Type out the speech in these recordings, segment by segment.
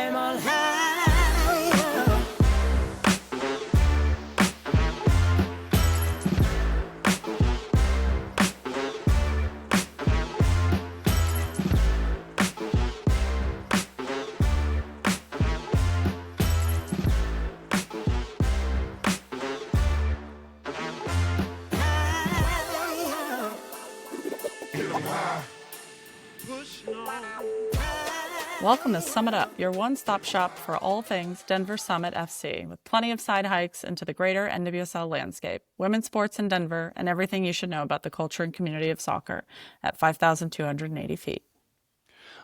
climb on high. Welcome to Summit Up, your one-stop shop for all things Denver Summit FC, with plenty of side hikes into the greater NWSL landscape, women's sports in Denver, and everything you should know about the culture and community of soccer at 5,280 feet.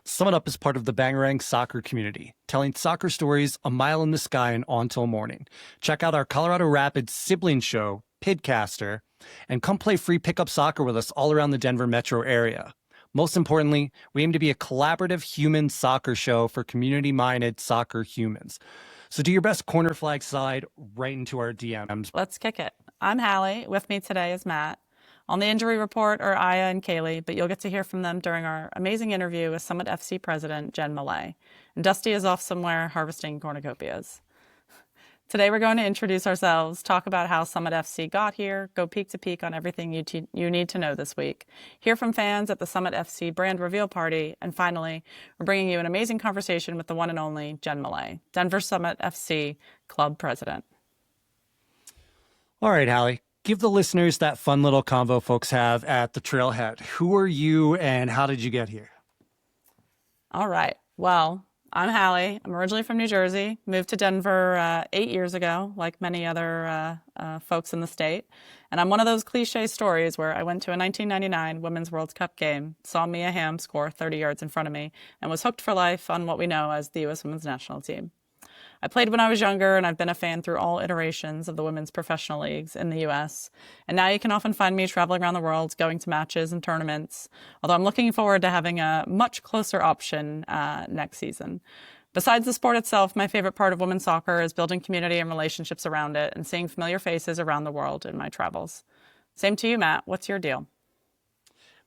Summit Up is part of the Bangarang soccer community, telling soccer stories a mile in the sky and on till morning. Check out our Colorado Rapids sibling show, PIDCAST, and come play free pickup soccer with us all around the Denver metro area. Most importantly, we aim to be a collaborative human soccer show for community-minded soccer humans. So do your best corner flag slide right into our DMs. Let's kick it. I'm Hallie. With me today is Matt. On the injury report are Ayah and Kaylee, but you'll get to hear from them during our amazing interview with Summit FC president Jen Millet. And Dusty is off somewhere harvesting cornucopias. Today we're going to introduce ourselves, talk about how Summit FC got here, go peak to peak on everything you need to know this week, hear from fans at the Summit FC brand reveal party, and finally, we're bringing you an amazing conversation with the one and only Jen Millet, Denver Summit FC club president. All right, Hallie, give the listeners that fun little convo folks have at the trailhead. Who are you and how did you get here? All right, well, I'm Hallie. I'm originally from New Jersey, moved to Denver 8 years ago, like many other folks in the state. And I'm one of those cliche stories where I went to a 1999 Women's World Cup game, saw Mia Hamm score 30 yards in front of me, and was hooked for life on what we know as the U.S. Women's National Team. I played when I was younger, and I've been a fan through all iterations of the women's professional leagues in the U.S. And now you can often find me traveling around the world, going to matches and tournaments, although I'm looking forward to having a much closer option next season. Besides the sport itself, my favorite part of women's soccer is building community and relationships around it and seeing familiar faces around the world in my travels. Same to you, Matt. What's your deal?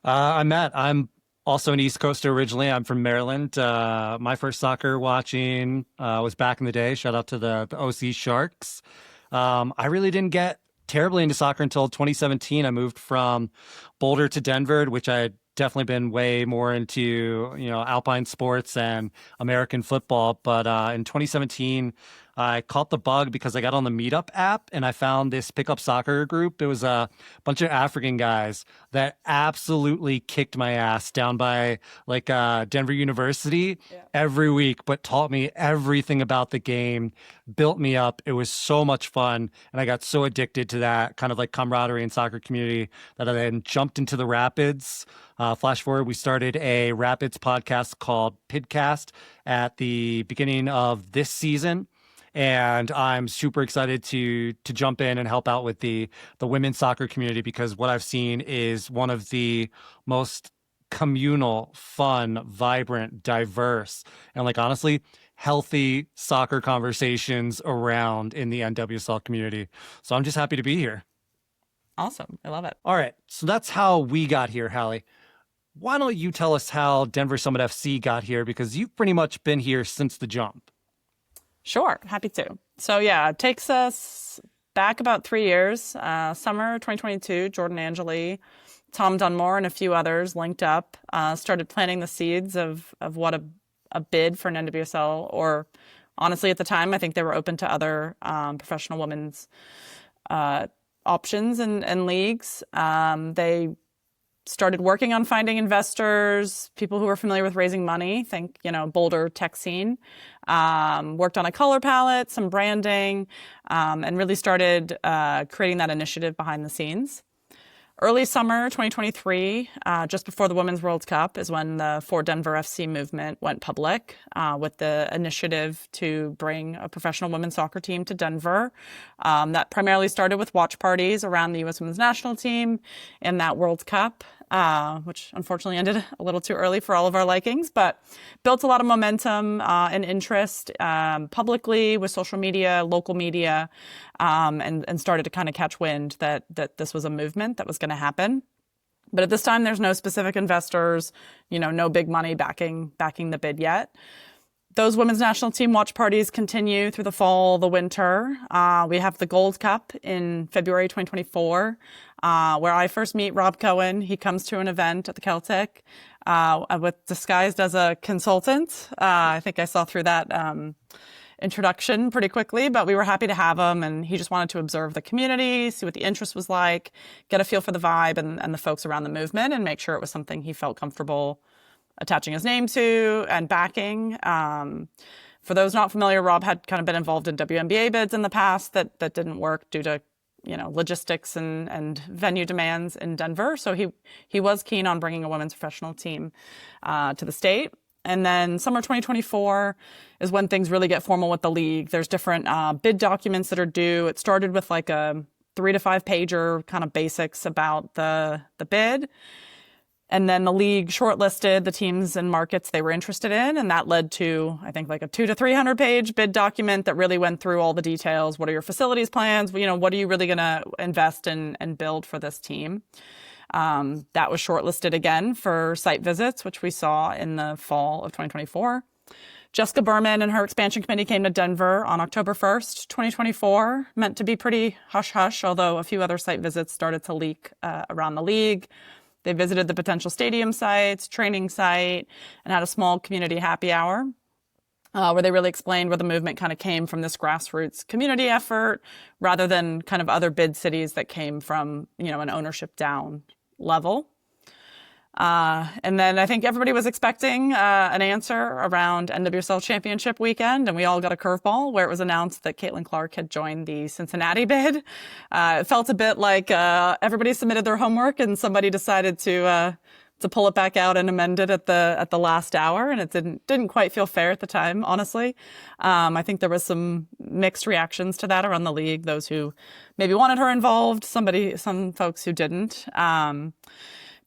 I'm Matt. I'm also an East Coaster originally. I'm from Maryland. My first soccer watching was back in the day. Shout out to the OC Sharks. I really didn't get terribly into soccer until 2017. I moved from Boulder to Denver, which I had definitely been way more into, alpine sports and American football. But in 2017, I caught the bug because I got on the Meetup app and I found this pickup soccer group. It was a bunch of African guys that absolutely kicked my ass down by Denver University every week, but taught me everything about the game, built me up. It was so much fun. And I got so addicted to that kind of like camaraderie and soccer community that I then jumped into the Rapids. Flash forward, we started a Rapids podcast called PIDCAST at the beginning of this season. And I'm super excited to jump in and help out with the women's soccer community because what I've seen is one of the most communal, fun, vibrant, diverse, and honestly, healthy soccer conversations around in the NWSL community. So I'm just happy to be here. Awesome. I love it. All right. So that's how we got here, Hallie. Why don't you tell us how Denver Summit FC got here? Because you've pretty much been here since the jump. Sure, happy to. So it takes us back about 3 years. Summer 2022, Jordan Angeli, Tom Dunmore, and a few others linked up, started planting the seeds of what a bid for an NWSL, or honestly at the time, I think they were open to other professional women's options and leagues. They started working on finding investors, people who are familiar with raising money, think, Boulder tech scene, worked on a color palette, some branding, and really started creating that initiative behind the scenes. Early summer 2023, just before the Women's World Cup, is when the For Denver FC movement went public with the initiative to bring a professional women's soccer team to Denver. That primarily started with watch parties around the U.S. Women's National Team in that World Cup, which unfortunately ended a little too early for all of our likings, but built a lot of momentum and interest publicly with social media, local media, and started to kind of catch wind that this was a movement that was going to happen. But at this time, there's no specific investors, no big money backing the bid yet. those women's national team watch parties continue through the fall, the winter. We have the Gold Cup in February 2024, where I first meet Rob Cohen. He comes to an event at the Celtic disguised as a consultant. I think I saw through that introduction pretty quickly, but we were happy to have him, and he just wanted to observe the community, see what the interest was like, get a feel for the vibe and the folks around the movement, and make sure it was something he felt comfortable attaching his name to and backing. For those not familiar, Rob had kind of been involved in WNBA bids in the past that didn't work due to logistics and venue demands in Denver. So he was keen on bringing a women's professional team to the state. And then summer 2024 is when things really get formal with the league. There's different bid documents that are due. It started with like a 3 to 5 pager kind of basics about the bid. And then the league shortlisted the teams and markets they were interested in. And that led to, I think, like a 200 to 300 page bid document that really went through all the details. What are your facilities plans? What are you really going to invest in and build for this team? That was shortlisted again for site visits, which we saw in the fall of 2024. Jessica Berman and her expansion committee came to Denver on October 1st, 2024, meant to be pretty hush-hush, although a few other site visits started to leak around the league. They visited the potential stadium sites, training site, and had a small community happy hour where they really explained where the movement kind of came from, this grassroots community effort rather than kind of other bid cities that came from, an ownership down level. And then I think everybody was expecting an answer around NWSL Championship weekend, and we all got a curveball where it was announced that Caitlin Clark had joined the Cincinnati bid. It felt a bit like everybody submitted their homework and somebody decided to pull it back out and amend it at the last hour, and it didn't quite feel fair at the time, honestly. I think there was some mixed reactions to that around the league. Those who maybe wanted her involved, some folks who didn't.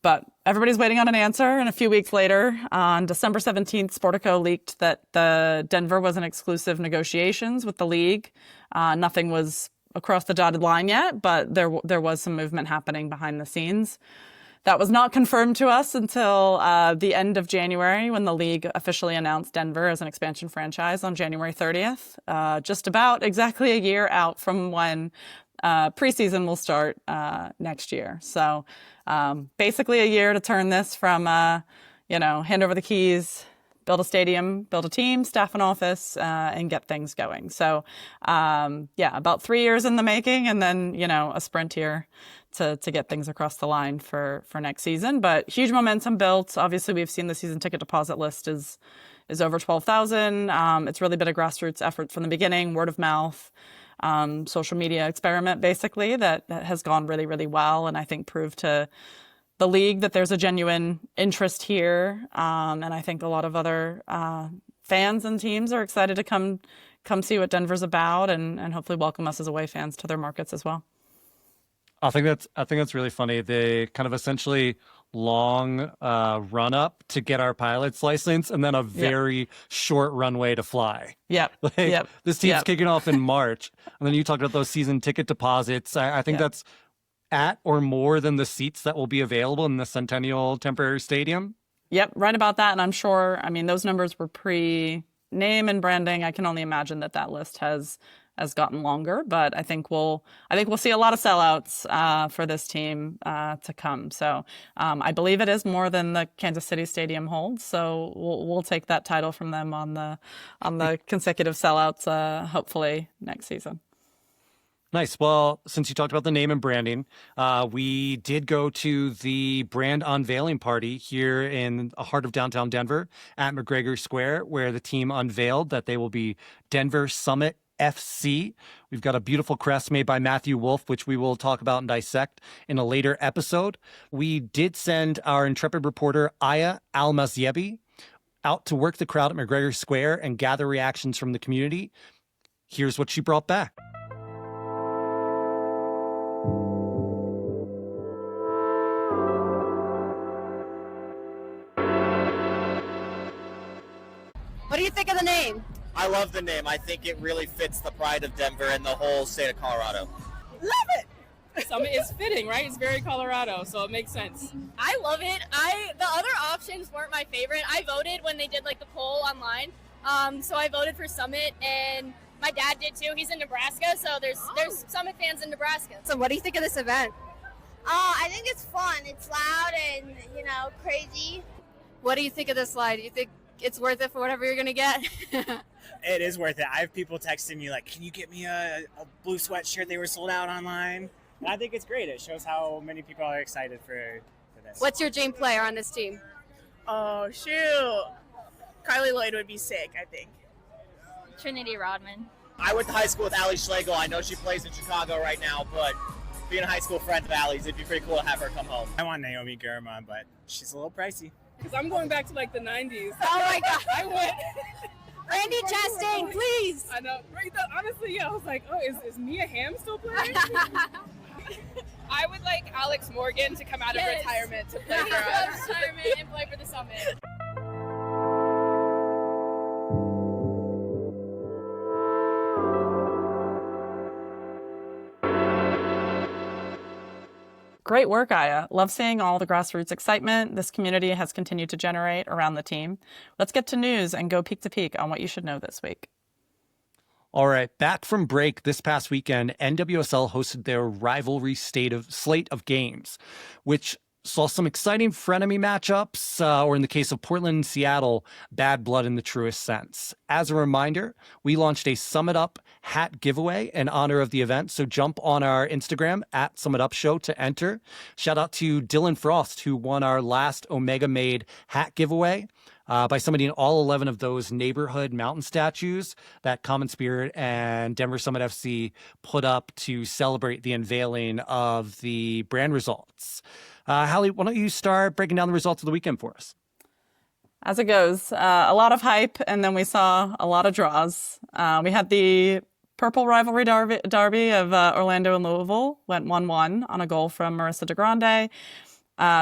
But everybody's waiting on an answer. And a few weeks later, on December 17th, Sportico leaked that the Denver was in exclusive negotiations with the league. Nothing was across the dotted line yet, but there was some movement happening behind the scenes. That was not confirmed to us until the end of January, when the league officially announced Denver as an expansion franchise on January 30th, just about exactly a year out from when preseason will start next year. So basically a year to turn this from, hand over the keys, build a stadium, build a team, staff an office, and get things going. So, about 3 years in the making, and then, a sprint here to get things across the line for next season. But huge momentum built. Obviously, we've seen the season ticket deposit list is over 12,000. It's really been a grassroots effort from the beginning, word of mouth. Social media experiment, basically, that has gone really, really well, and I think proved to the league that there's a genuine interest here. And I think a lot of other fans and teams are excited to come see what Denver's about and hopefully welcome us as away fans to their markets as well. I think that's really funny. They kind of essentially long run up to get our pilot's license and then a very short runway to fly. Yep. This team's kicking off in March. And then you talked about those season ticket deposits. I think that's at or more than the seats that will be available in the Centennial Temporary Stadium. Yep, right about that. And I'm sure, those numbers were pre-name and branding. I can only imagine that list has gotten longer, but I think we'll see a lot of sellouts for this team to come. So I believe it is more than the Kansas City Stadium holds. So we'll take that title from them on the consecutive sellouts, hopefully next season. Nice. Well, since you talked about the name and branding, we did go to the brand unveiling party here in the heart of downtown Denver at McGregor Square, where the team unveiled that they will be Denver Summit FC. We've got a beautiful crest made by Matthew Wolf, which we will talk about and dissect in a later episode. We did send our intrepid reporter, Ayah Matt, out to work the crowd at McGregor Square and gather reactions from the community. Here's what she brought back. What do you think of the name? I love the name. I think it really fits the pride of Denver and the whole state of Colorado. Love it! Summit is fitting, right? It's very Colorado, so it makes sense. I love it. The other options weren't my favorite. I voted when they did the poll online, So I voted for Summit, and my dad did too. He's in Nebraska, so there's Summit fans in Nebraska. So what do you think of this event? I think it's fun. It's loud and, crazy. What do you think of this slide? Do you think it's worth it for whatever you're going to get? It is worth it. I have people texting me like, can you get me a blue sweatshirt? They were sold out online. And I think it's great. It shows how many people are excited for this. What's your dream player on this team? Oh, shoot. Carly Lloyd would be sick, I think. Trinity Rodman. I went to high school with Allie Schlegel. I know she plays in Chicago right now, but being a high school friend of Allie's, it'd be pretty cool to have her come home. I want Naomi Gurma, but she's a little pricey. Because I'm going back to like the 90s. Oh my God. I went. Randy Chastain, please. I know. Right, honestly, yeah, I was like, oh, is Mia Hamm still playing? I would like Alex Morgan to come out of retirement to play for us. Retirement and play for the Summit. Great work, Ayah. Love seeing all the grassroots excitement this community has continued to generate around the team. Let's get to news and go peek to peek on what you should know this week. All right, back from break this past weekend, NWSL hosted their rivalry slate of games, which saw some exciting frenemy matchups, or in the case of Portland and Seattle, bad blood in the truest sense. As a reminder, we launched a Summit Up hat giveaway in honor of the event, so jump on our Instagram at Summit Up Show to enter. Shout out to Dylan Frost, who won our last Omega Made hat giveaway by submitting all 11 of those neighborhood mountain statues that Common Spirit and Denver Summit FC put up to celebrate the unveiling of the brand results. Hallie, why don't you start breaking down the results of the weekend for us? As it goes, a lot of hype, and then we saw a lot of draws. We had the Purple rivalry derby of Orlando and Louisville, went 1-1 on a goal from Marissa DeGrande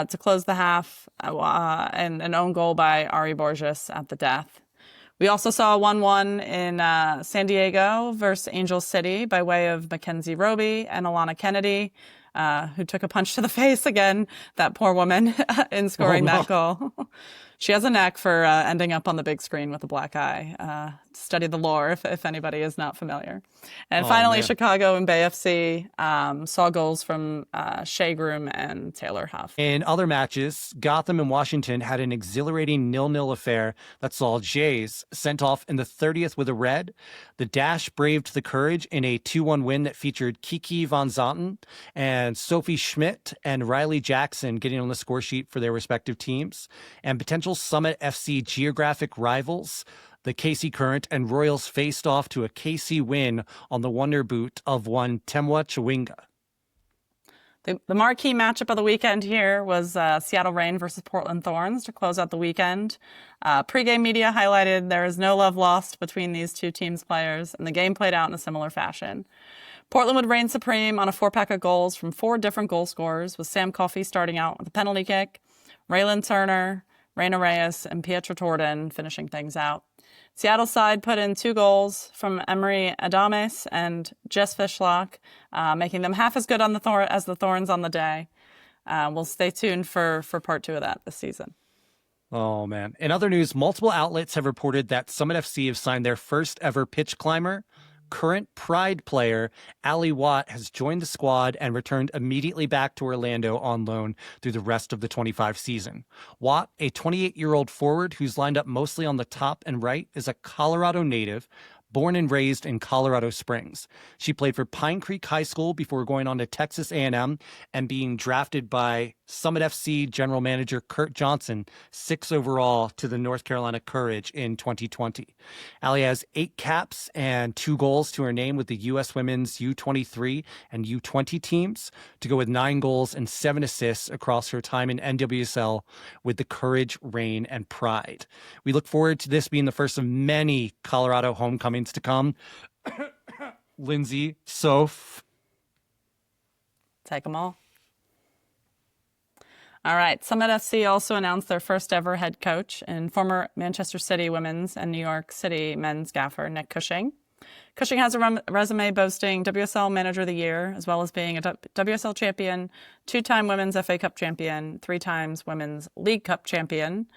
to close the half, and an own goal by Ari Borges at the death. We also saw a 1-1 in San Diego versus Angel City by way of Mackenzie Roby and Alana Kennedy, who took a punch to the face again, that poor woman, in scoring that goal. She has a knack for ending up on the big screen with a black eye. Study the lore if anybody is not familiar. And finally, man. Chicago and Bay FC saw goals from Shea Groom and Taylor Huff. In other matches, Gotham and Washington had an exhilarating 0-0 affair that saw Jays sent off in the 30th with a red. The Dash braved the Courage in a 2-1 win that featured Kiki Van Zanten and Sophie Schmidt and Riley Jackson getting on the score sheet for their respective teams. And potential Summit FC geographic rivals, the KC Current and Royals, faced off to a KC win on the Wonder Boot of one Temwa Chawinga. The marquee matchup of the weekend here was Seattle Reign versus Portland Thorns to close out the weekend. Pre-game media highlighted there is no love lost between these two teams' players, and the game played out in a similar fashion. Portland would reign supreme on a four-pack of goals from four different goal scorers, with Sam Coffey starting out with a penalty kick, Raylan Turner, Raina Reyes, and Pietra Torden finishing things out. Seattle's side put in 2 goals from Emery Adames and Jess Fishlock, making them half as good on as the Thorns on the day. We'll stay tuned for part 2 of that this season. Oh, man. In other news, multiple outlets have reported that Summit FC have signed their first ever pitch climber. Current Pride player Ali Watt has joined the squad and returned immediately back to Orlando on loan through the rest of the 25 season. Watt, a 28-year-old forward who's lined up mostly on the top and right, is a Colorado native, born and raised in Colorado Springs. She played for Pine Creek High School before going on to Texas A&M and being drafted by Summit FC general manager Kurt Johnson, 6th overall to the North Carolina Courage in 2020. Allie has 8 caps and 2 goals to her name with the U.S. Women's U23 and U20 teams, to go with 9 goals and 7 assists across her time in NWSL with the Courage, Reign, and Pride. We look forward to this being the first of many Colorado homecomings to come. Lindsay, Soph. Take them all. All right. Summit FC also announced their first ever head coach and former Manchester City women's and New York City men's gaffer, Nick Cushing. Cushing has a resume boasting WSL Manager of the Year, as well as being a WSL champion, 2-time Women's FA Cup champion, 3 times Women's League Cup champion.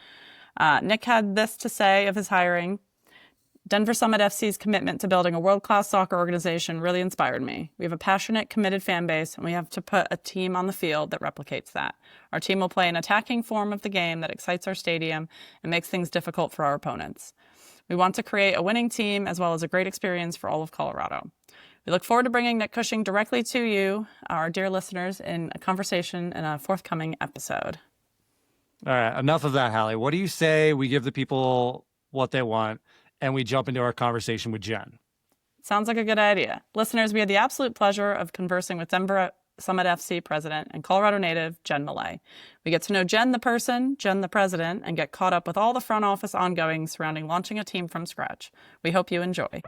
Nick had this to say of his hiring: Denver Summit FC's commitment to building a world-class soccer organization really inspired me. We have a passionate, committed fan base, and we have to put a team on the field that replicates that. Our team will play an attacking form of the game that excites our stadium and makes things difficult for our opponents. We want to create a winning team as well as a great experience for all of Colorado. We look forward to bringing Nick Cushing directly to you, our dear listeners, in a conversation in a forthcoming episode. All right, enough of that, Hallie. What do you say we give the people what they want and we jump into our conversation with Jen? Sounds like a good idea. Listeners, we had the absolute pleasure of conversing with Denver Summit FC president and Colorado native Jen Millet. We get to know Jen the person, Jen the president, and get caught up with all the front office ongoings surrounding launching a team from scratch. We hope you enjoy.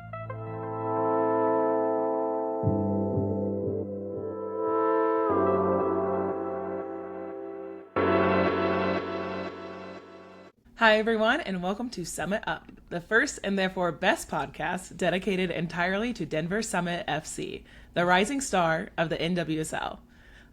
Hi, everyone, and welcome to Summit Up, the first and therefore best podcast dedicated entirely to Denver Summit FC, the rising star of the NWSL.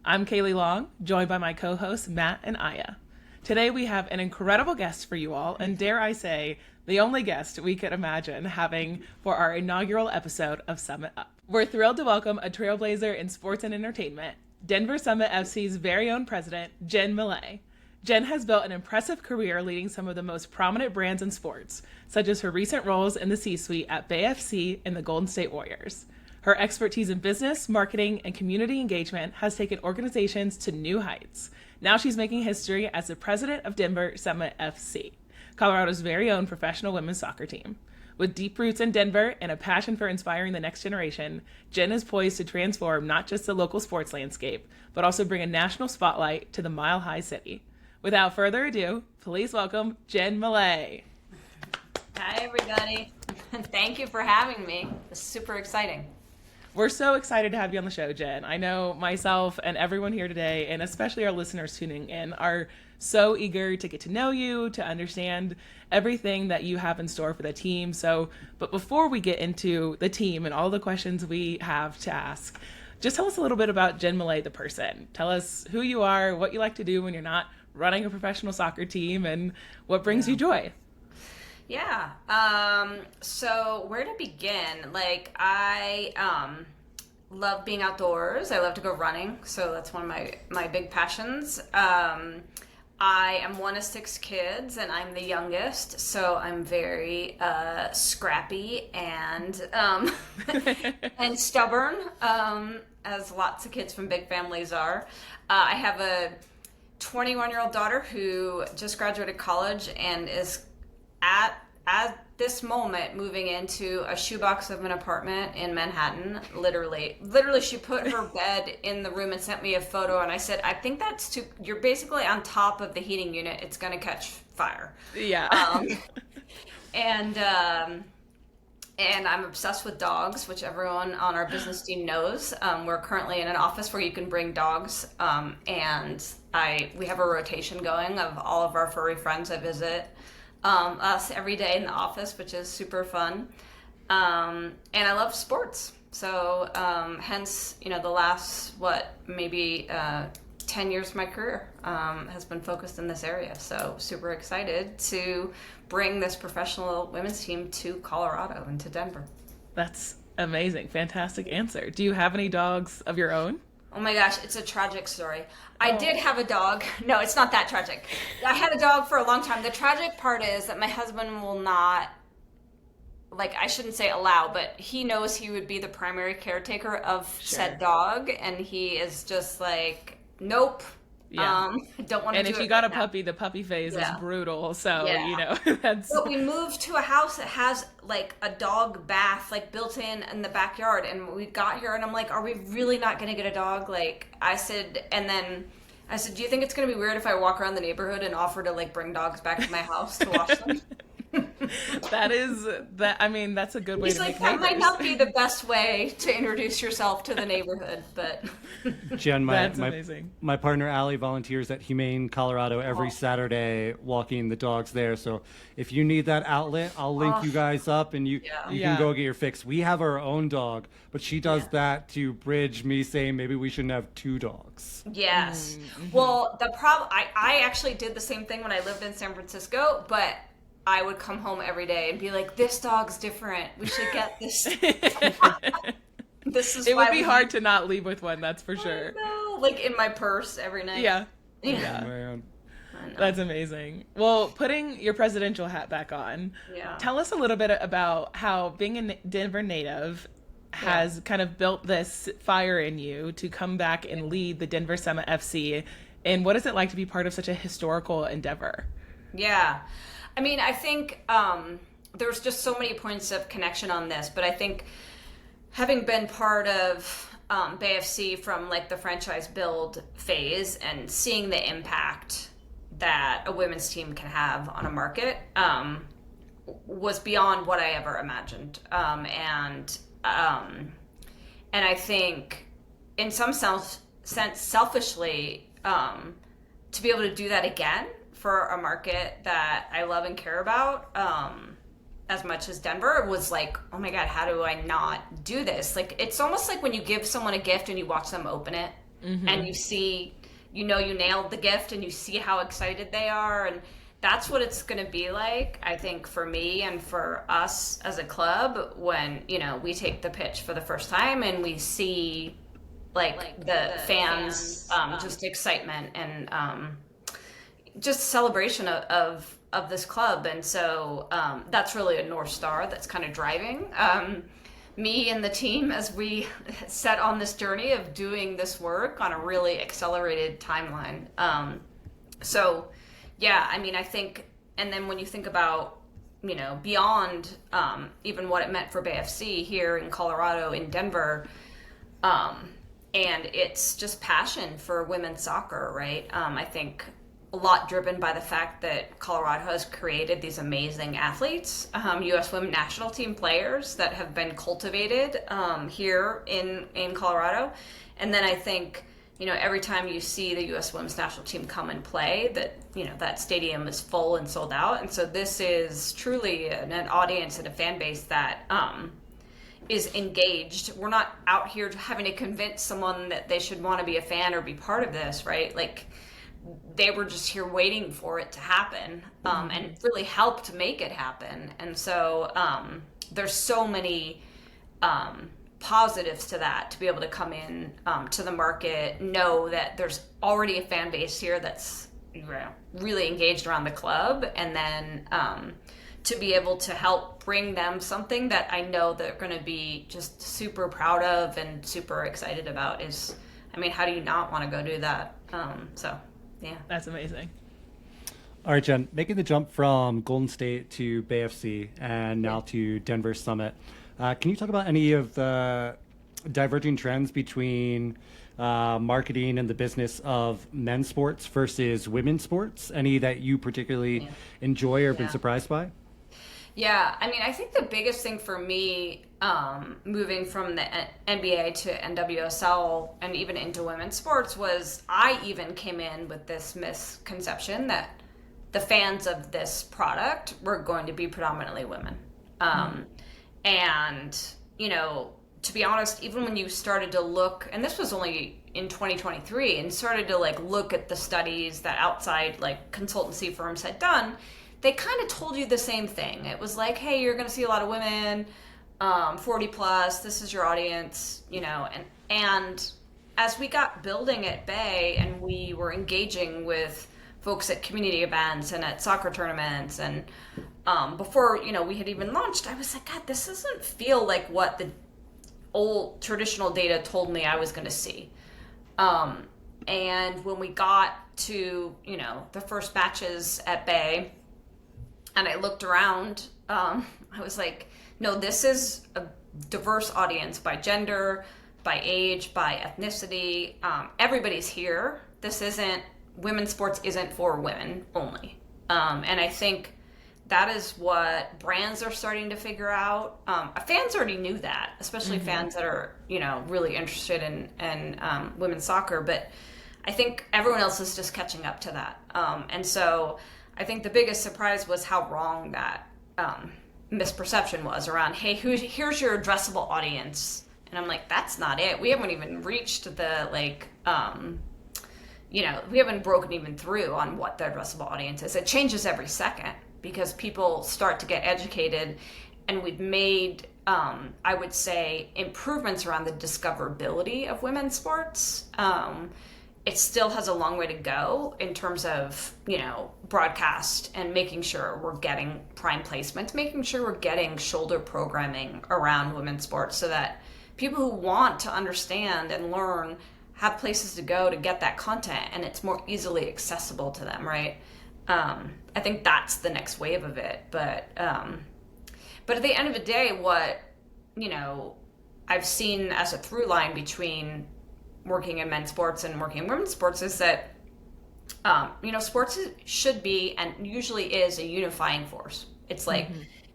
I'm Kaylee Long, joined by my co-hosts Matt and Ayah. Today we have an incredible guest for you all, and dare I say, the only guest we could imagine having for our inaugural episode of Summit Up. We're thrilled to welcome a trailblazer in sports and entertainment, Denver Summit FC's very own president, Jen Millet. Jen has built an impressive career leading some of the most prominent brands in sports, such as her recent roles in the C-suite at Bay FC and the Golden State Warriors. Her expertise in business, marketing, and community engagement has taken organizations to new heights. Now she's making history as the president of Denver Summit FC, Colorado's very own professional women's soccer team. With deep roots in Denver and a passion for inspiring the next generation, Jen is poised to transform not just the local sports landscape, but also bring a national spotlight to the Mile High City. Without further ado, please welcome Jen Millet. Hi, everybody. Thank you for having me. It's super exciting. We're so excited to have you on the show, Jen. I know myself and everyone here today, and especially our listeners tuning in, are so eager to get to know you, to understand everything that you have in store for the team. But before we get into the team and all the questions we have to ask, just tell us a little bit about Jen Millet, the person. Tell us who you are, what you like to do when you're not running a professional soccer team, and what brings you joy. Yeah. So where to begin? Like, I love being outdoors. I love to go running. So that's one of my big passions. I am one of 6 kids, and I'm the youngest. So I'm very scrappy and and stubborn, as lots of kids from big families are. I have a 21-year-old daughter who just graduated college and is at this moment moving into a shoebox of an apartment in Manhattan. Literally she put her bed in the room and sent me a photo, and I said, I think that's too, you're basically on top of the heating unit, it's gonna catch fire. Yeah. And I'm obsessed with dogs, which everyone on our business team knows. We're currently in an office where you can bring dogs, and we have a rotation going of all of our furry friends that visit us every day in the office, which is super fun. And I love sports. So hence, the last, maybe 10 years of my career has been focused in this area. So super excited to bring this professional women's team to Colorado and to Denver. That's amazing. Fantastic answer. Do you have any dogs of your own? Oh my gosh, it's a tragic story. I did have a dog. No, it's not that tragic. I had a dog for a long time. The tragic part is that my husband will not, I shouldn't say allow, but he knows he would be the primary caretaker of said dog, and he is just like, nope. Yeah. Don't want to do it. And if you got a puppy, the puppy phase is brutal. So, that's... But we moved to a house that has a dog bath built in the backyard, and we got here and I'm like, are we really not going to get a dog? I said, do you think it's going to be weird if I walk around the neighborhood and offer to bring dogs back to my house to wash them? That's a good way to make that neighbors. might not be the best way to introduce yourself to the neighborhood, but Jen, that's amazing. My partner Hallie volunteers at Humane Colorado every Saturday, walking the dogs there. So if you need that outlet, I'll link you guys up, and you can go get your fix. We have our own dog, but she does that to bridge me saying maybe we shouldn't have 2 dogs. Yes. Well, the problem, I actually did the same thing when I lived in San Francisco, but I would come home every day and be like, this dog's different. We should get this. This is It why would be we- hard to not leave with one, that's for sure. No, like in my purse every night. Yeah. Yeah. Man. That's amazing. Well, putting your presidential hat back on, Yeah. tell us a little bit about how being a Denver native has kind of built this fire in you to come back and lead the Denver Summit FC. And what is it like to be part of such a historical endeavor? Yeah. I mean, I think there's just so many points of connection on this, but I think having been part of BAFC from like the franchise build phase and seeing the impact that a women's team can have on a market was beyond what I ever imagined. And I think in some sense, selfishly, to be able to do that again for a market that I love and care about, as much as Denver, was like, oh my God, how do I not do this? Like, it's almost like when you give someone a gift and you watch them open it and you see, you nailed the gift and you see how excited they are. And that's what it's going to be like, I think, for me and for us as a club when, we take the pitch for the first time and we see like the fans, just excitement and just celebration of this club. And so that's really a North Star that's kind of driving me and the team as we set on this journey of doing this work on a really accelerated timeline. So yeah, I mean, I think, and then when you think about, beyond even what it meant for BAFC here in Colorado, in Denver, and it's just passion for women's soccer, right? I think a lot driven by the fact that Colorado has created these amazing athletes, U.S. women national team players that have been cultivated here in Colorado. And then I think, every time you see the U.S. women's national team come and play, that, that stadium is full and sold out. And so this is truly an audience and a fan base that is engaged. We're not out here having to convince someone that they should want to be a fan or be part of this, right? Like, they were just here waiting for it to happen, and it really helped make it happen. And so there's so many positives to that, to be able to come in to the market, know that there's already a fan base here that's really engaged around the club, and then to be able to help bring them something that I know they're going to be just super proud of and super excited about is, I mean, how do you not want to go do that? So yeah, that's amazing. All right, Jen, making the jump from Golden State to BAFC and now to Denver Summit, can you talk about any of the diverging trends between marketing and the business of men's sports versus women's sports? Any that you particularly enjoy or been surprised by? Yeah, I mean, I think the biggest thing for me, moving from the NBA to NWSL and even into women's sports, was I even came in with this misconception that the fans of this product were going to be predominantly women. And, to be honest, even when you started to look, and this was only in 2023, and started to look at the studies that outside consultancy firms had done, they kind of told you the same thing. It was like, hey, you're going to see a lot of women, 40 plus, this is your audience, and as we got building at Bay and we were engaging with folks at community events and at soccer tournaments, and before, we had even launched, I was like, God, this doesn't feel like what the old traditional data told me I was going to see. And when we got to, the first batches at Bay, and I looked around, I was like, no, this is a diverse audience by gender, by age, by ethnicity. Everybody's here. This isn't, women's sports isn't for women only. And I think that is what brands are starting to figure out. Fans already knew that, especially fans that are, really interested in women's soccer. But I think everyone else is just catching up to that. And so I think the biggest surprise was how wrong that misperception was around, hey, here's your addressable audience. And I'm like, that's not it. We haven't even reached the, we haven't broken even through on what the addressable audience is. It changes every second because people start to get educated, and we've made, I would say, improvements around the discoverability of women's sports. It still has a long way to go in terms of, broadcast and making sure we're getting prime placements, making sure we're getting shoulder programming around women's sports so that people who want to understand and learn have places to go to get that content, and it's more easily accessible to them, right? I think that's the next wave of it. But at the end of the day, what, I've seen as a through line between working in men's sports and working in women's sports is that, sports should be, and usually is, a unifying force. It's like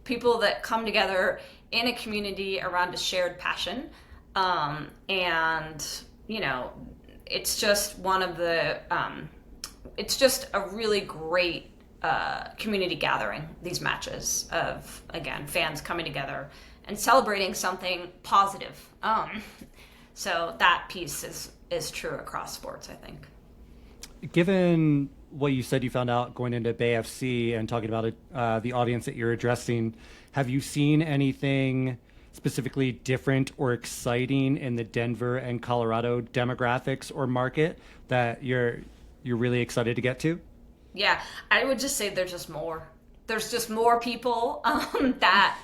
people that come together in a community around a shared passion. And, it's just one of the, it's just a really great community gathering, these matches of, again, fans coming together and celebrating something positive. So that piece is true across sports, I think. Given what you said you found out going into Bay FC and talking about the audience that you're addressing, have you seen anything specifically different or exciting in the Denver and Colorado demographics or market that you're really excited to get to? Yeah, I would just say there's just more. There's just more people that,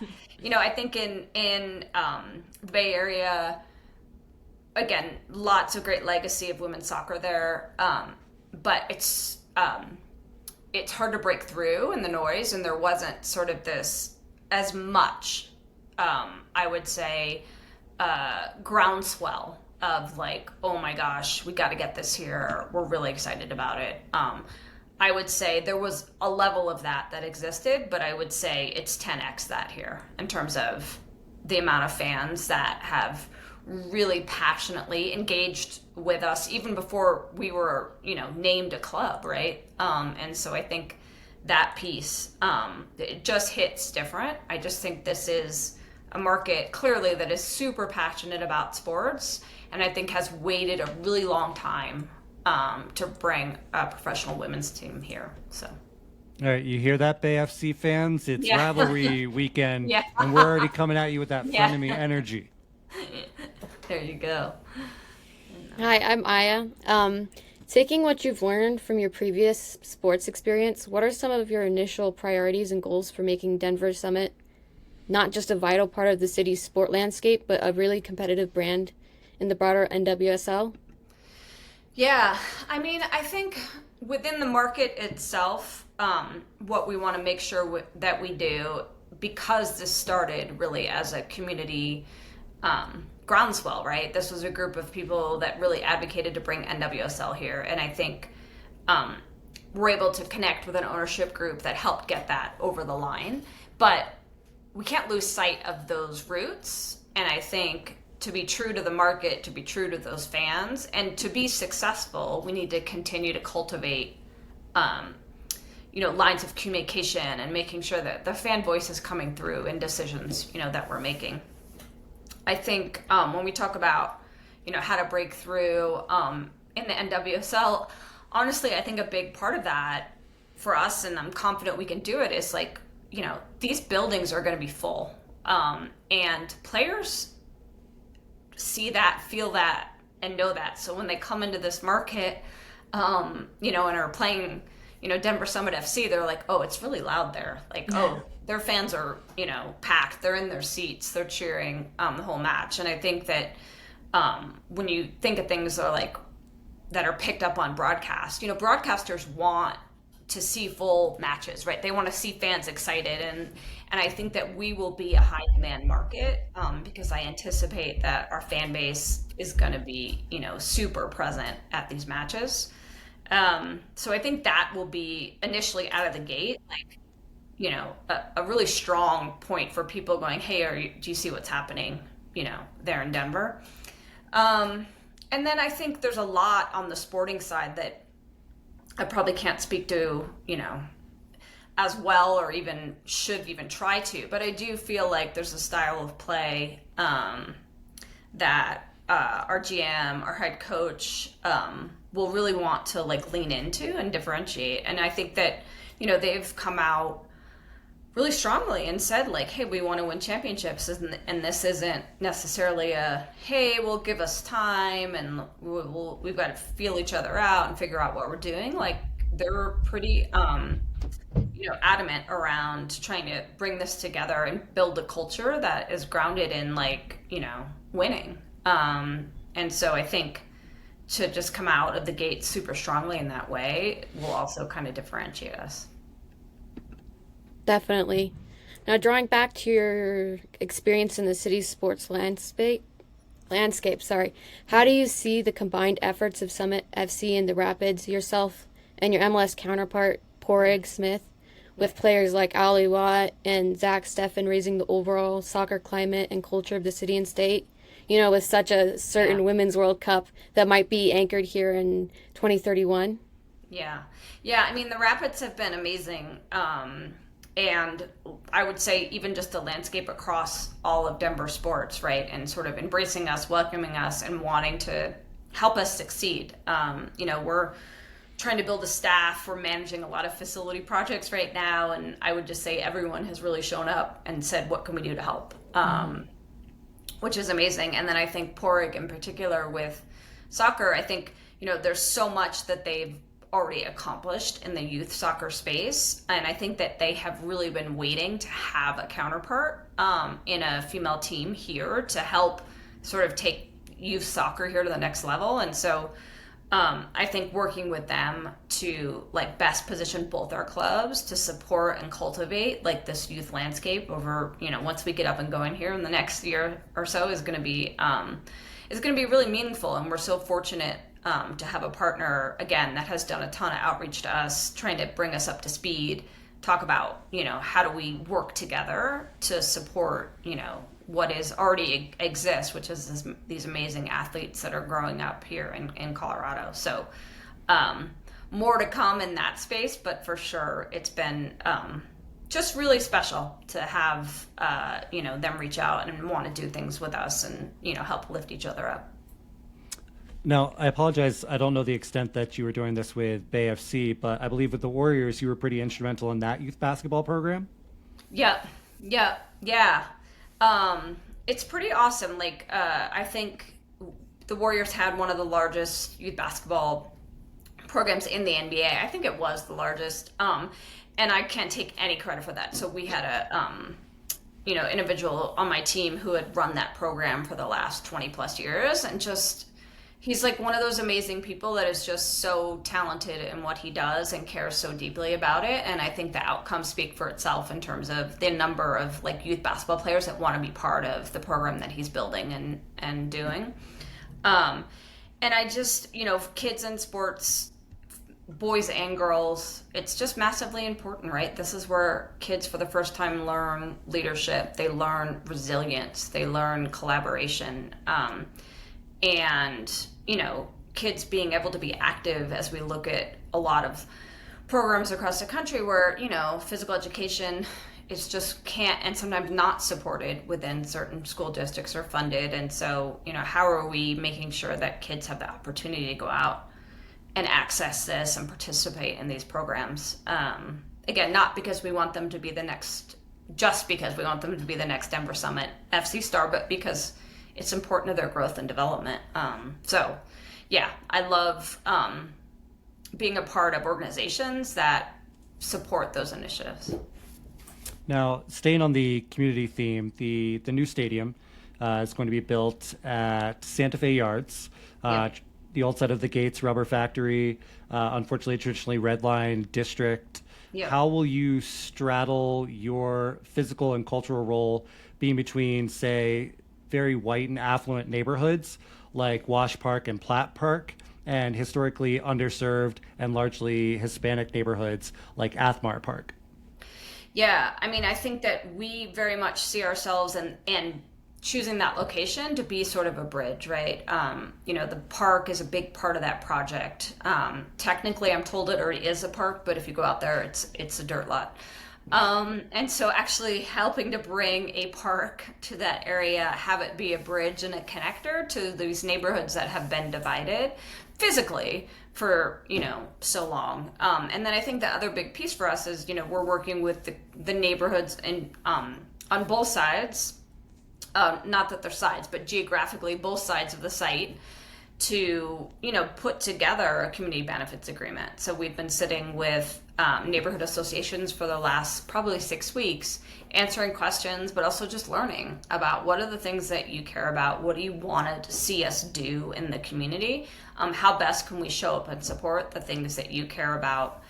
I think in the Bay Area, again, lots of great legacy of women's soccer there, but it's hard to break through in the noise, and there wasn't sort of this as much, I would say, groundswell of like, oh my gosh, we got to get this here. We're really excited about it. I would say there was a level of that existed, but I would say it's 10x that here in terms of the amount of fans that have really passionately engaged with us even before we were, named a club, right? And so I think that piece, it just hits different. I just think this is a market clearly that is super passionate about sports, and I think has waited a really long time to bring a professional women's team here. So. All right, you hear that, Bay FC fans? It's rivalry weekend, and we're already coming at you with that frenemy energy. There you go. Hi, I'm Ayah. Taking what you've learned from your previous sports experience, what are some of your initial priorities and goals for making Denver Summit not just a vital part of the city's sport landscape, but a really competitive brand in the broader NWSL? Yeah, I mean, I think within the market itself, what we want to make sure that we do, because this started really as a community groundswell, right? This was a group of people that really advocated to bring NWSL here, and I think we're able to connect with an ownership group that helped get that over the line. But we can't lose sight of those roots, and I think to be true to the market, to be true to those fans, and to be successful, we need to continue to cultivate lines of communication and making sure that the fan voice is coming through in decisions, that we're making. I think when we talk about, how to break through in the NWSL, honestly, I think a big part of that for us, and I'm confident we can do it, is like, these buildings are going to be full. And players see that, feel that, and know that. So when they come into this market, and are playing, Denver Summit FC, they're like, oh, it's really loud there. Like, oh, their fans are, packed. They're in their seats. They're cheering the whole match. And I think that when you think of things that are picked up on broadcast, broadcasters want to see full matches, right? They want to see fans excited. And I think that we will be a high demand market because I anticipate that our fan base is going to be, super present at these matches. So I think that will be initially out of the gate, a really strong point for people going, hey, do you see what's happening, there in Denver? And then I think there's a lot on the sporting side that I probably can't speak to, as well, or even should even try to, but I do feel like there's a style of play that our GM, our head coach, will really want to lean into and differentiate. And I think that, they've come out really strongly and said, like, hey, we want to win championships, and this isn't necessarily a, hey, well, give us time and we've got to feel each other out and figure out what we're doing. Like, they're pretty adamant around trying to bring this together and build a culture that is grounded in, like, winning. And so I think to just come out of the gate super strongly in that way will also kind of differentiate us. Definitely. Now, drawing back to your experience in the city's sports landscape, how do you see the combined efforts of Summit FC and the Rapids, yourself and your MLS counterpart, Porig Smith, with players like Ayah Matt and Zach Steffen raising the overall soccer climate and culture of the city and state? With such a certain Women's World Cup that might be anchored here in 2031? Yeah. I mean, the Rapids have been amazing. And I would say even just the landscape across all of Denver sports, right? And sort of embracing us, welcoming us, and wanting to help us succeed. We're trying to build a staff. We're managing a lot of facility projects right now. And I would just say everyone has really shown up and said, what can we do to help? Which is amazing. And then I think Porig in particular with soccer, I think, there's so much that they've already accomplished in the youth soccer space, and I think that they have really been waiting to have a counterpart in a female team here to help sort of take youth soccer here to the next level. And so I think working with them to like best position both our clubs to support and cultivate like this youth landscape over, once we get up and going here in the next year or so is going to be really meaningful. And we're so fortunate to have a partner, again, that has done a ton of outreach to us, trying to bring us up to speed, talk about, how do we work together to support, what is already exists, which is these amazing athletes that are growing up here in Colorado. So more to come in that space, but for sure it's been just really special to have, them reach out and want to do things with us and, help lift each other up. Now, I apologize. I don't know the extent that you were doing this with Bay FC, but I believe with the Warriors, you were pretty instrumental in that youth basketball program. Yeah. It's pretty awesome. Like, I think the Warriors had one of the largest youth basketball programs in the NBA. I think it was the largest. And I can't take any credit for that. So we had a, individual on my team who had run that program for the last 20 plus years, and he's like one of those amazing people that is just so talented in what he does and cares so deeply about it. And I think the outcomes speak for itself in terms of the number of like youth basketball players that want to be part of the program that he's building and doing. And I just, kids in sports, boys and girls, it's just massively important, right? This is where kids for the first time learn leadership. They learn resilience. They learn collaboration. And, kids being able to be active as we look at a lot of programs across the country where, physical education is just can't and sometimes not supported within certain school districts or funded. And so, how are we making sure that kids have the opportunity to go out and access this and participate in these programs? Again, not because we want them to be just because we want them to be the next Denver Summit FC star, but because it's important to their growth and development. I love being a part of organizations that support those initiatives. Now, staying on the community theme, the new stadium is going to be built at Santa Fe Yards, the old site of the Gates Rubber Factory, unfortunately, traditionally red line district. Yep. How will you straddle your physical and cultural role being between, say, very white and affluent neighborhoods like Wash Park and Platt Park, and historically underserved and largely Hispanic neighborhoods like Athmar Park? Yeah, I mean, I think that we very much see ourselves and choosing that location to be sort of a bridge, right? The park is a big part of that project. Technically, I'm told it already is a park, but if you go out there, it's a dirt lot. And so actually helping to bring a park to that area, have it be a bridge and a connector to these neighborhoods that have been divided physically for, so long. And then I think the other big piece for us is, we're working with the neighborhoods and on both sides, not that they're sides, but geographically both sides of the site, to put together a community benefits agreement. So we've been sitting with neighborhood associations for the last probably 6 weeks, answering questions, but also just learning about what are the things that you care about, what do you want to see us do in the community, how best can we show up and support the things that you care about,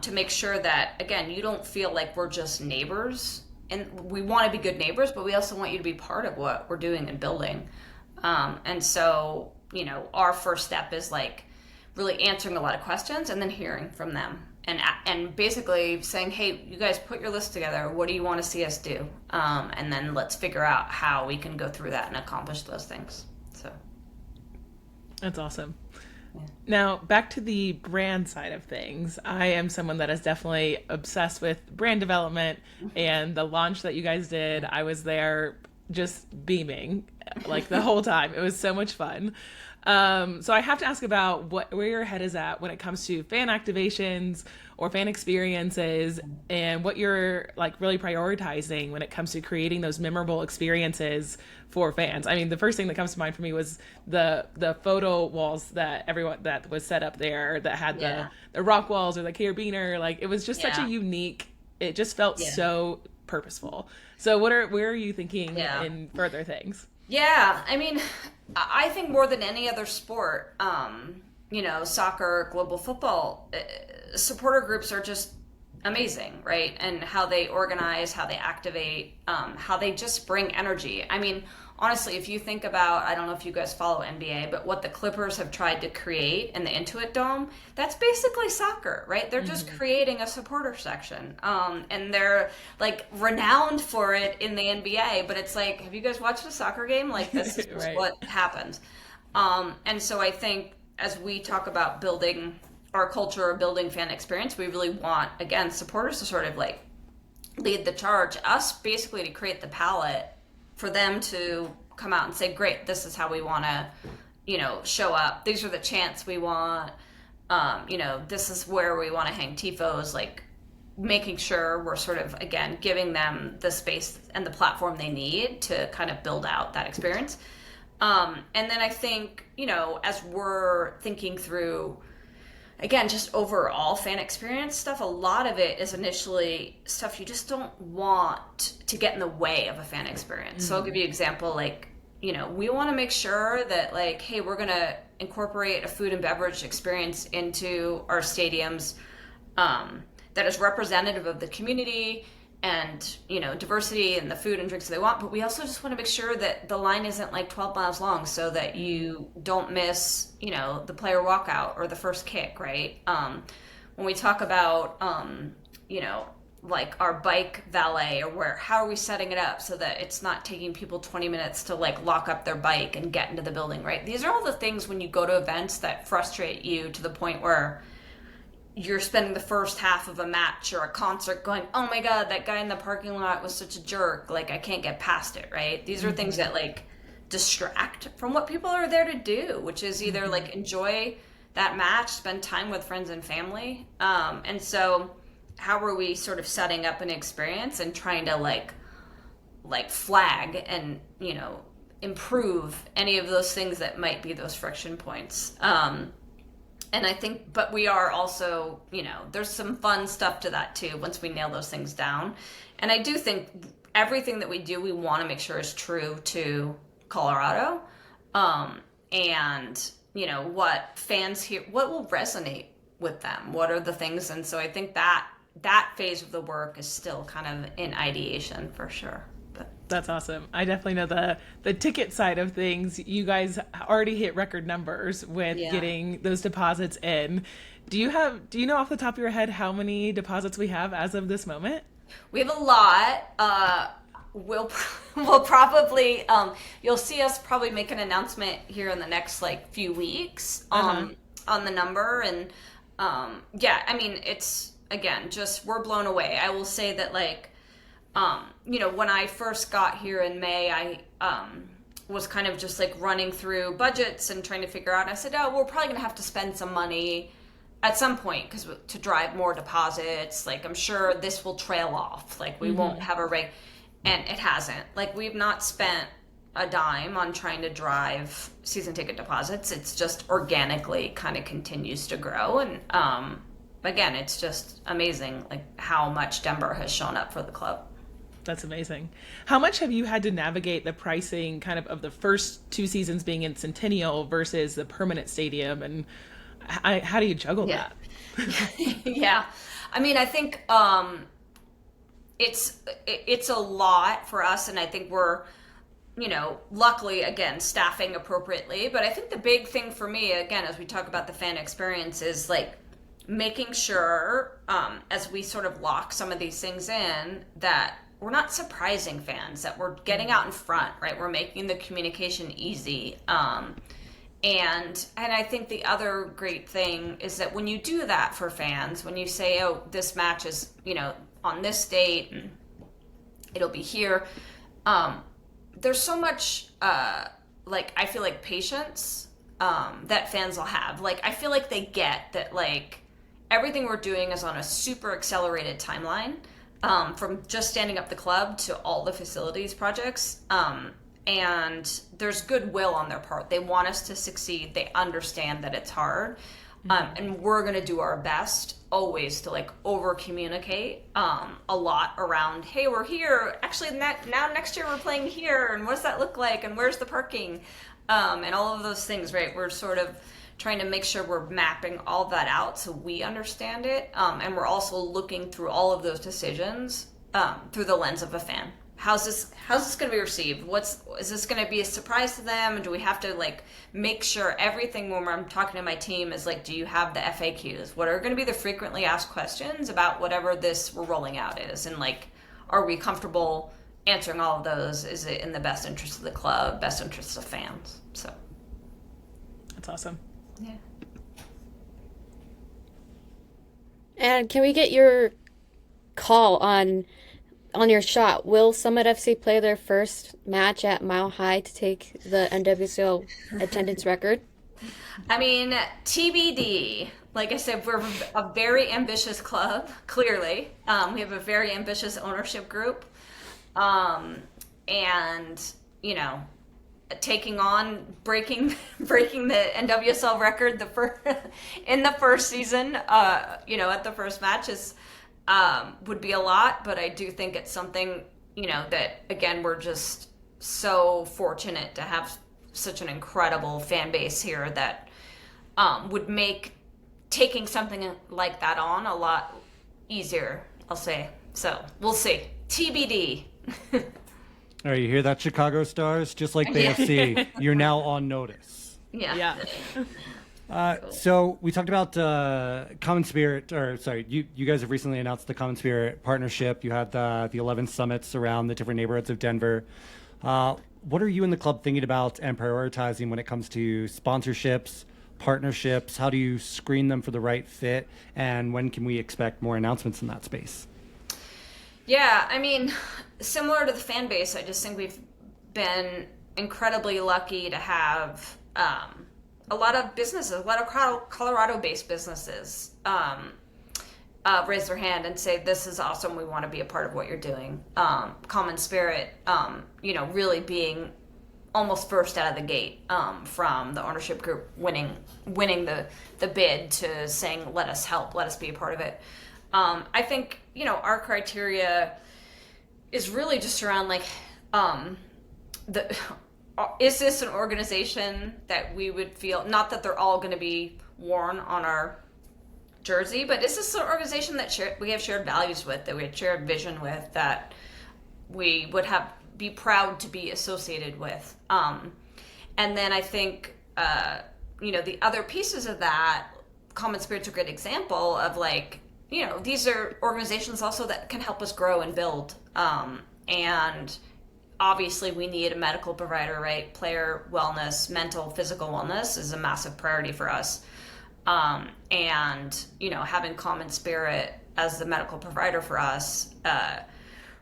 to make sure that, again, you don't feel like we're just neighbors. And we want to be good neighbors, but we also want you to be part of what we're doing and building. And so, our first step is like really answering a lot of questions and then hearing from them and basically saying, hey, you guys put your list together. What do you want to see us do? And then let's figure out how we can go through that and accomplish those things. So that's awesome. Yeah. Now, back to the brand side of things. I am someone that is definitely obsessed with brand development, and the launch that you guys did, I was there just beaming like the whole time. It was so much fun. So I have to ask about where your head is at when it comes to fan activations or fan experiences, and what you're like really prioritizing when it comes to creating those memorable experiences for fans. I mean, the first thing that comes to mind for me was the photo walls that was set up there that had the rock walls or the carabiner. Like, it was just such a unique, it just felt so purposeful. So where are you thinking in further things? Yeah, I mean, I think more than any other sport, soccer, global football, supporter groups are just amazing, right? And how they organize, how they activate, how they just bring energy. I mean, honestly, if you think about, I don't know if you guys follow NBA, but what the Clippers have tried to create in the Intuit Dome, that's basically soccer, right? They're just creating a supporter section. And they're like renowned for it in the NBA, but it's like, have you guys watched a soccer game? Like, this is right. What happens. And so I think as we talk about building our culture or building fan experience, we really want, again, supporters to sort of like lead the charge, us basically to create the palette for them to come out and say, great, this is how we want to, show up. These are the chants we want. This is where we want to hang tifos, like making sure we're sort of, again, giving them the space and the platform they need to kind of build out that experience. And then I think, as we're thinking through, again, just overall fan experience stuff, a lot of it is initially stuff you just don't want to get in the way of a fan experience. Mm-hmm. So I'll give you an example, like, we want to make sure that, like, hey, we're going to incorporate a food and beverage experience into our stadiums that is representative of the community and, diversity and the food and drinks that they want. But we also just want to make sure that the line isn't like 12 miles long so that you don't miss, the player walkout or the first kick, right? When we talk about, like our bike valet or how are we setting it up so that it's not taking people 20 minutes to like lock up their bike and get into the building, right? These are all the things when you go to events that frustrate you to the point where you're spending the first half of a match or a concert going, oh my God, that guy in the parking lot was such a jerk. Like, I can't get past it, right? These are things that like distract from what people are there to do, which is either like enjoy that match, spend time with friends and family. And so how are we sort of setting up an experience and trying to like flag and, improve any of those things that might be those friction points. And I think, but we are also, there's some fun stuff to that too, once we nail those things down. And I do think everything that we do, we want to make sure is true to Colorado. And, what fans hear, what will resonate with them? What are the things? And so I think that phase of the work is still kind of in ideation for sure. That's awesome. I definitely know the ticket side of things. You guys already hit record numbers with getting those deposits in. Do you know off the top of your head how many deposits we have as of this moment? We have a lot. We'll probably you'll see us probably make an announcement here in the next few weeks on the number, and I mean it's again, just we're blown away. I will say that, like, when I first got here in May, I was kind of just like running through budgets and trying to figure out. I said, oh, we're probably going to have to spend some money at some point because to drive more deposits. Like, I'm sure this will trail off. Like, we won't have a rate. And it hasn't. Like, we've not spent a dime on trying to drive season ticket deposits. It's just organically kind of continues to grow. And again, it's just amazing, like, how much Denver has shown up for the club. That's amazing. How much have you had to navigate the pricing kind of the first 2 seasons being in Centennial versus the permanent stadium? And how do you juggle that? Yeah. I mean, I think it's a lot for us. And I think we're, luckily, again, staffing appropriately. But I think the big thing for me, again, as we talk about the fan experience, is like making sure as we sort of lock some of these things in that we're not surprising fans, that we're getting out in front, right? We're making the communication easy. And I think the other great thing is that when you do that for fans, when you say, oh, this match is, on this date and it'll be here, there's so much, I feel like patience that fans will have. Like, I feel like they get that, like, everything we're doing is on a super accelerated timeline. From just standing up the club to all the facilities projects. And there's goodwill on their part. They want us to succeed. They understand that it's hard. And we're going to do our best always to, like, over communicate a lot around, hey, we're here. Actually, now next year we're playing here. And what does that look like? And where's the parking? And all of those things, right? We're sort of trying to make sure we're mapping all that out so we understand it. And we're also looking through all of those decisions through the lens of a fan. How's this going to be received? Is this going to be a surprise to them? And do we have to, like, make sure everything when I'm talking to my team is like, do you have the FAQs? What are going to be the frequently asked questions about whatever this we're rolling out is? And, like, are we comfortable answering all of those? Is it in the best interest of the club, best interest of fans? So that's awesome. Yeah. And can we get your call on your shot? Will Summit FC play their first match at Mile High to take the NWSL attendance record? I mean, TBD. Like I said, we're a very ambitious club, clearly. We have a very ambitious ownership group. And, taking on breaking the NWSL record in the first season, at the first match would be a lot, but I do think it's something, that, again, we're just so fortunate to have such an incredible fan base here that would make taking something like that on a lot easier, I'll say. So we'll see. TBD. All right, you hear that, Chicago Stars? Just like the AFC, you're now on notice. Yeah. So we talked about Common Spirit, you guys have recently announced the Common Spirit partnership. You had the 11 summits around the different neighborhoods of Denver. What are you and the club thinking about and prioritizing when it comes to sponsorships, partnerships? How do you screen them for the right fit? And when can we expect more announcements in that space? Yeah, I mean, similar to the fan base, I just think we've been incredibly lucky to have a lot of businesses, a lot of Colorado-based businesses raise their hand and say, this is awesome, we want to be a part of what you're doing. Common Spirit, really being almost first out of the gate from the ownership group winning the bid to saying, let us help, let us be a part of it. I think, our criteria is really just around, like, is this an organization that we would feel, not that they're all going to be worn on our jersey, but is this an organization that we have shared values with, that we have shared vision with, that we would be proud to be associated with? And then I think, the other pieces of that, Common Spirit's a great example of, like, these are organizations also that can help us grow and build. And obviously we need a medical provider, right? Player wellness, mental, physical wellness is a massive priority for us. And, having Common Spirit as the medical provider for us,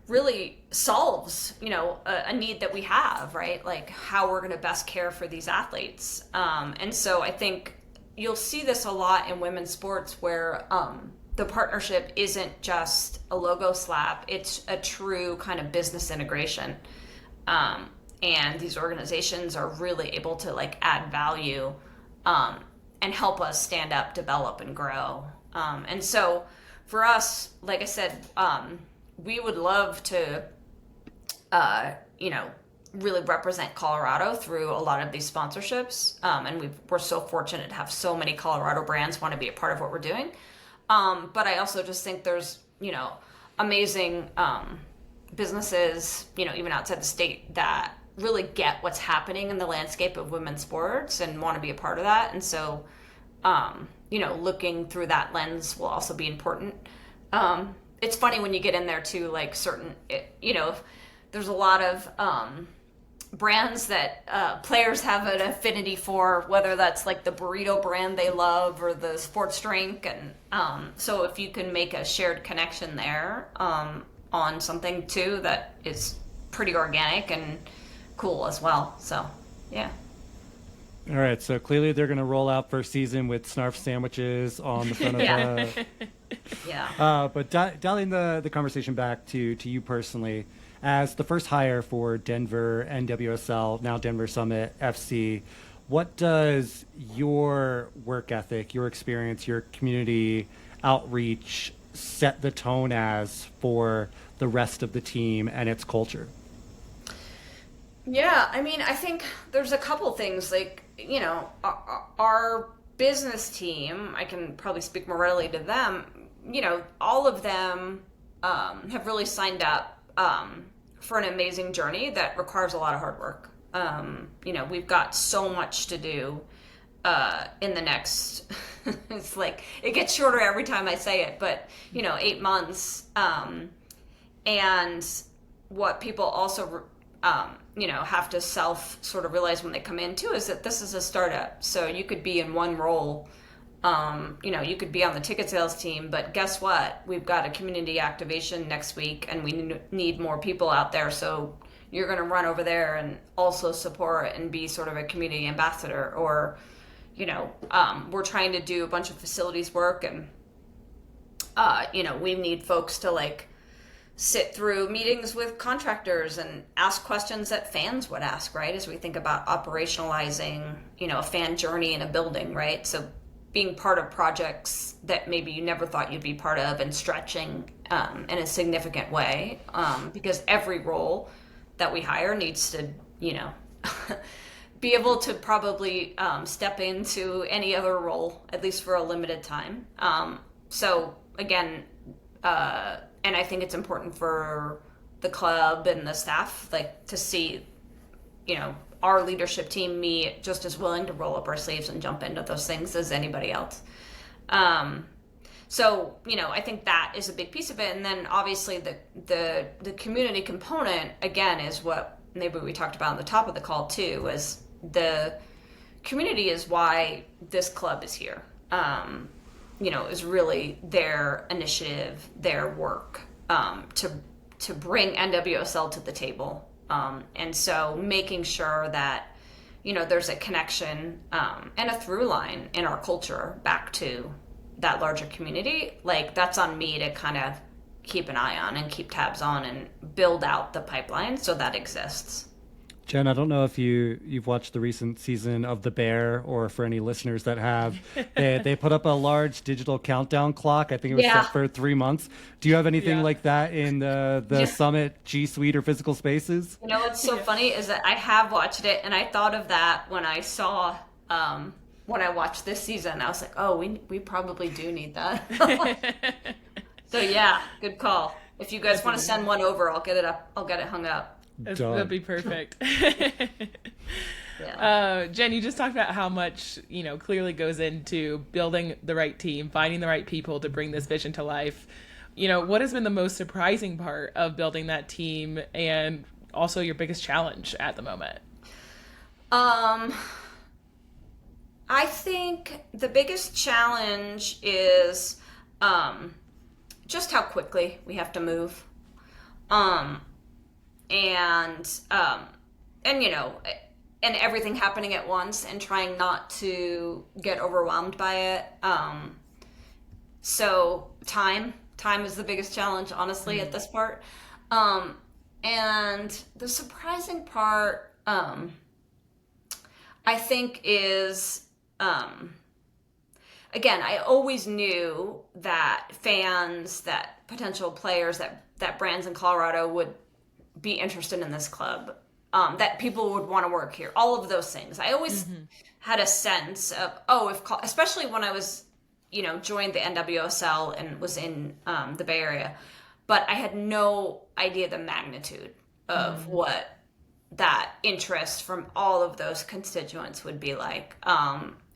really solves, a need that we have, right? Like how we're going to best care for these athletes. And so I think you'll see this a lot in women's sports where the partnership isn't just a logo slap, it's a true kind of business integration. And these organizations are really able to like add value and help us stand up, develop, and grow. And so for us, like I said, we would love to, really represent Colorado through a lot of these sponsorships. And we're so fortunate to have so many Colorado brands want to be a part of what we're doing. But I also just think there's, amazing businesses, even outside the state that really get what's happening in the landscape of women's sports and want to be a part of that. And so, looking through that lens will also be important. It's funny when you get in there too, like there's a lot of brands that players have an affinity for, whether that's like the burrito brand they love or the sports drink. And so if you can make a shared connection there on something too that is pretty organic and cool as well. So, yeah. All right, so clearly they're going to roll out first season with snarf sandwiches on the front of Yeah. But dialing the conversation back to you personally, as the first hire for Denver NWSL, now Denver Summit FC, what does your work ethic, your experience, your community outreach set the tone as for the rest of the team and its culture? Yeah, I mean, I think there's a couple things, like, our business team, I can probably speak more readily to them, all of them have really signed up for an amazing journey that requires a lot of hard work. We've got so much to do in the next, it's like, it gets shorter every time I say it, but, 8 months. And what people also have to sort of realize when they come in too is that this is a startup. So you could be in one role, you could be on the ticket sales team, but guess what? We've got a community activation next week and we need more people out there. So you're going to run over there and also support and be sort of a community ambassador, or, we're trying to do a bunch of facilities work and, we need folks to like sit through meetings with contractors and ask questions that fans would ask, right? As we think about operationalizing, a fan journey in a building, right? So being part of projects that maybe you never thought you'd be part of and stretching in a significant way, because every role that we hire needs to, be able to probably step into any other role, at least for a limited time. So again, and I think it's important for the club and the staff, like, to see, our leadership team, me, just as willing to roll up our sleeves and jump into those things as anybody else. So, I think that is a big piece of it. And then obviously the community component, again, is what maybe we talked about on the top of the call too, is the community is why this club is here. Is really their initiative, their work, to bring NWSL to the table. And so making sure that, there's a connection and a through line in our culture back to that larger community, like, that's on me to kind of keep an eye on and keep tabs on and build out the pipeline so that exists. Jen, I don't know if you've watched the recent season of The Bear, or for any listeners that have, they put up a large digital countdown clock. I think it was set for 3 months. Do you have anything like that in the Summit G Suite or physical spaces? What's so funny is that I have watched it, and I thought of that when I saw, when I watched this season. I was like, oh, we probably do need that. So yeah, good call. If you guys want to send one over, I'll get it up. I'll get it hung up. That'd be perfect. Yeah. Jen, you just talked about how much, clearly goes into building the right team, finding the right people to bring this vision to life. What has been the most surprising part of building that team, and also your biggest challenge at the moment? I think the biggest challenge is just how quickly we have to move. And you know, and everything happening at once, and trying not to get overwhelmed by it. So time is the biggest challenge, honestly, at this part. And the surprising part, I think, is, again, I always knew that fans, that potential players, that brands in Colorado would be interested in this club, that people would want to work here, all of those things. I always had a sense of, especially when I was, you know, joined the NWSL and was in the Bay Area, but I had no idea the magnitude of what that interest from all of those constituents would be like.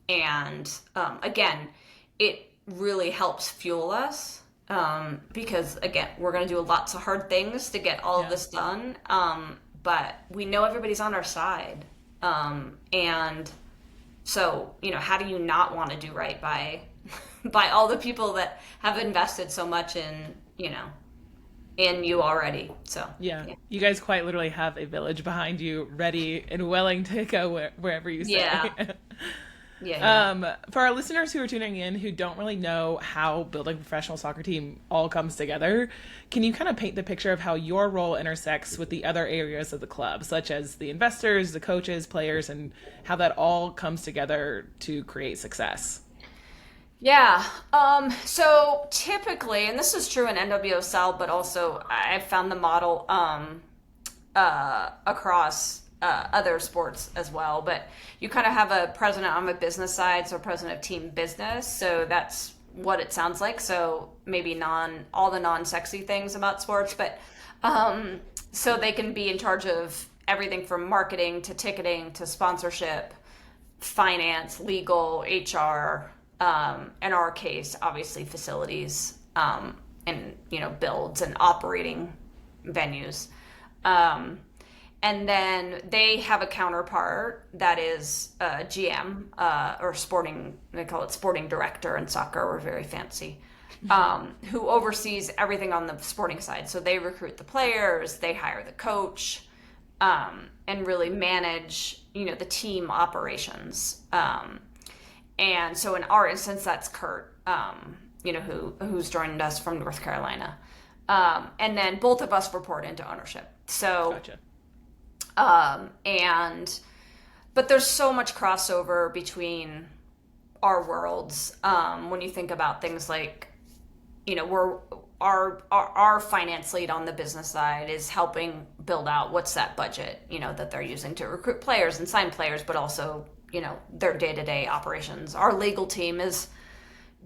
Again, it really helps fuel us, because again, we're going to do lots of hard things to get all of this done. But we know everybody's on our side. And so, you know, how do you not want to do right by all the people that have invested so much in, you know, in you already? So yeah, you guys quite literally have a village behind you, ready and willing to go wherever you say. For our listeners who are tuning in who don't really know how building a professional soccer team all comes together, can you kind of paint the picture of how your role intersects with the other areas of the club, such as the investors, the coaches, players, and how that all comes together to create success? Yeah. So typically, and this is true in NWSL, but also I've found the model across other sports as well. But you kind of have a president on the business side, so president of team business. So that's what it sounds like. So maybe all the non-sexy things about sports, but so they can be in charge of everything from marketing to ticketing to sponsorship, finance, legal, HR. In our case, obviously facilities, and, you know, builds and operating venues. And then they have a counterpart that is a GM, or sporting, they call it sporting director in soccer, we're very fancy, who oversees everything on the sporting side. So they recruit the players, they hire the coach, and really manage, you know, the team operations. And so in our instance, that's Kurt, you know, who's joined us from North Carolina. And then both of us report into ownership. So, Gotcha. But there's so much crossover between our worlds. When you think about things like, you know, our finance lead on the business side is helping build out what's that budget, you know, that they're using to recruit players and sign players, but also, you know, their day-to-day operations. Our legal team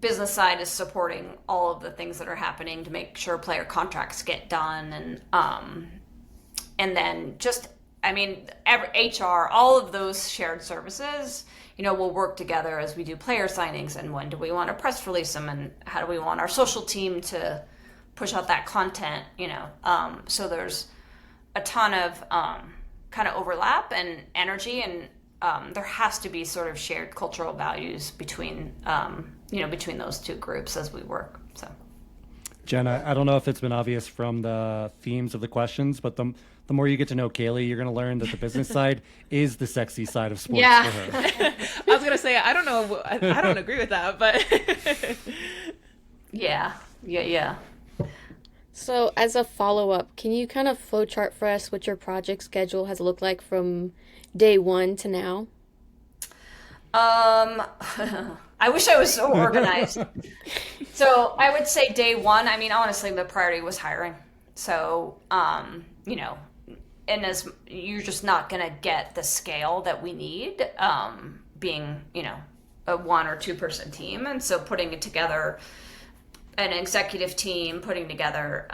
business side is supporting all of the things that are happening to make sure player contracts get done. And then just, I mean, HR, all of those shared services, you know, will work together as we do player signings, and when do we want to press release them, and how do we want our social team to push out that content, you know. So there's a ton of kind of overlap and energy, and there has to be sort of shared cultural values between, you know, between those two groups as we work. So, Jen, I don't know if it's been obvious from the themes of the questions, but the more you get to know Kaylee, you're going to learn that the business side is the sexy side of sports for her. I was going to say, I don't know, I don't agree with that, but yeah. So as a follow-up, can you kind of flowchart for us what your project schedule has looked like from day one to now? I wish I was so organized. So I would say day one, I mean, honestly, the priority was hiring. So, you know, and as you're just not going to get the scale that we need, being, you know, a 1 or 2 person team. And so putting it together, an executive team, putting together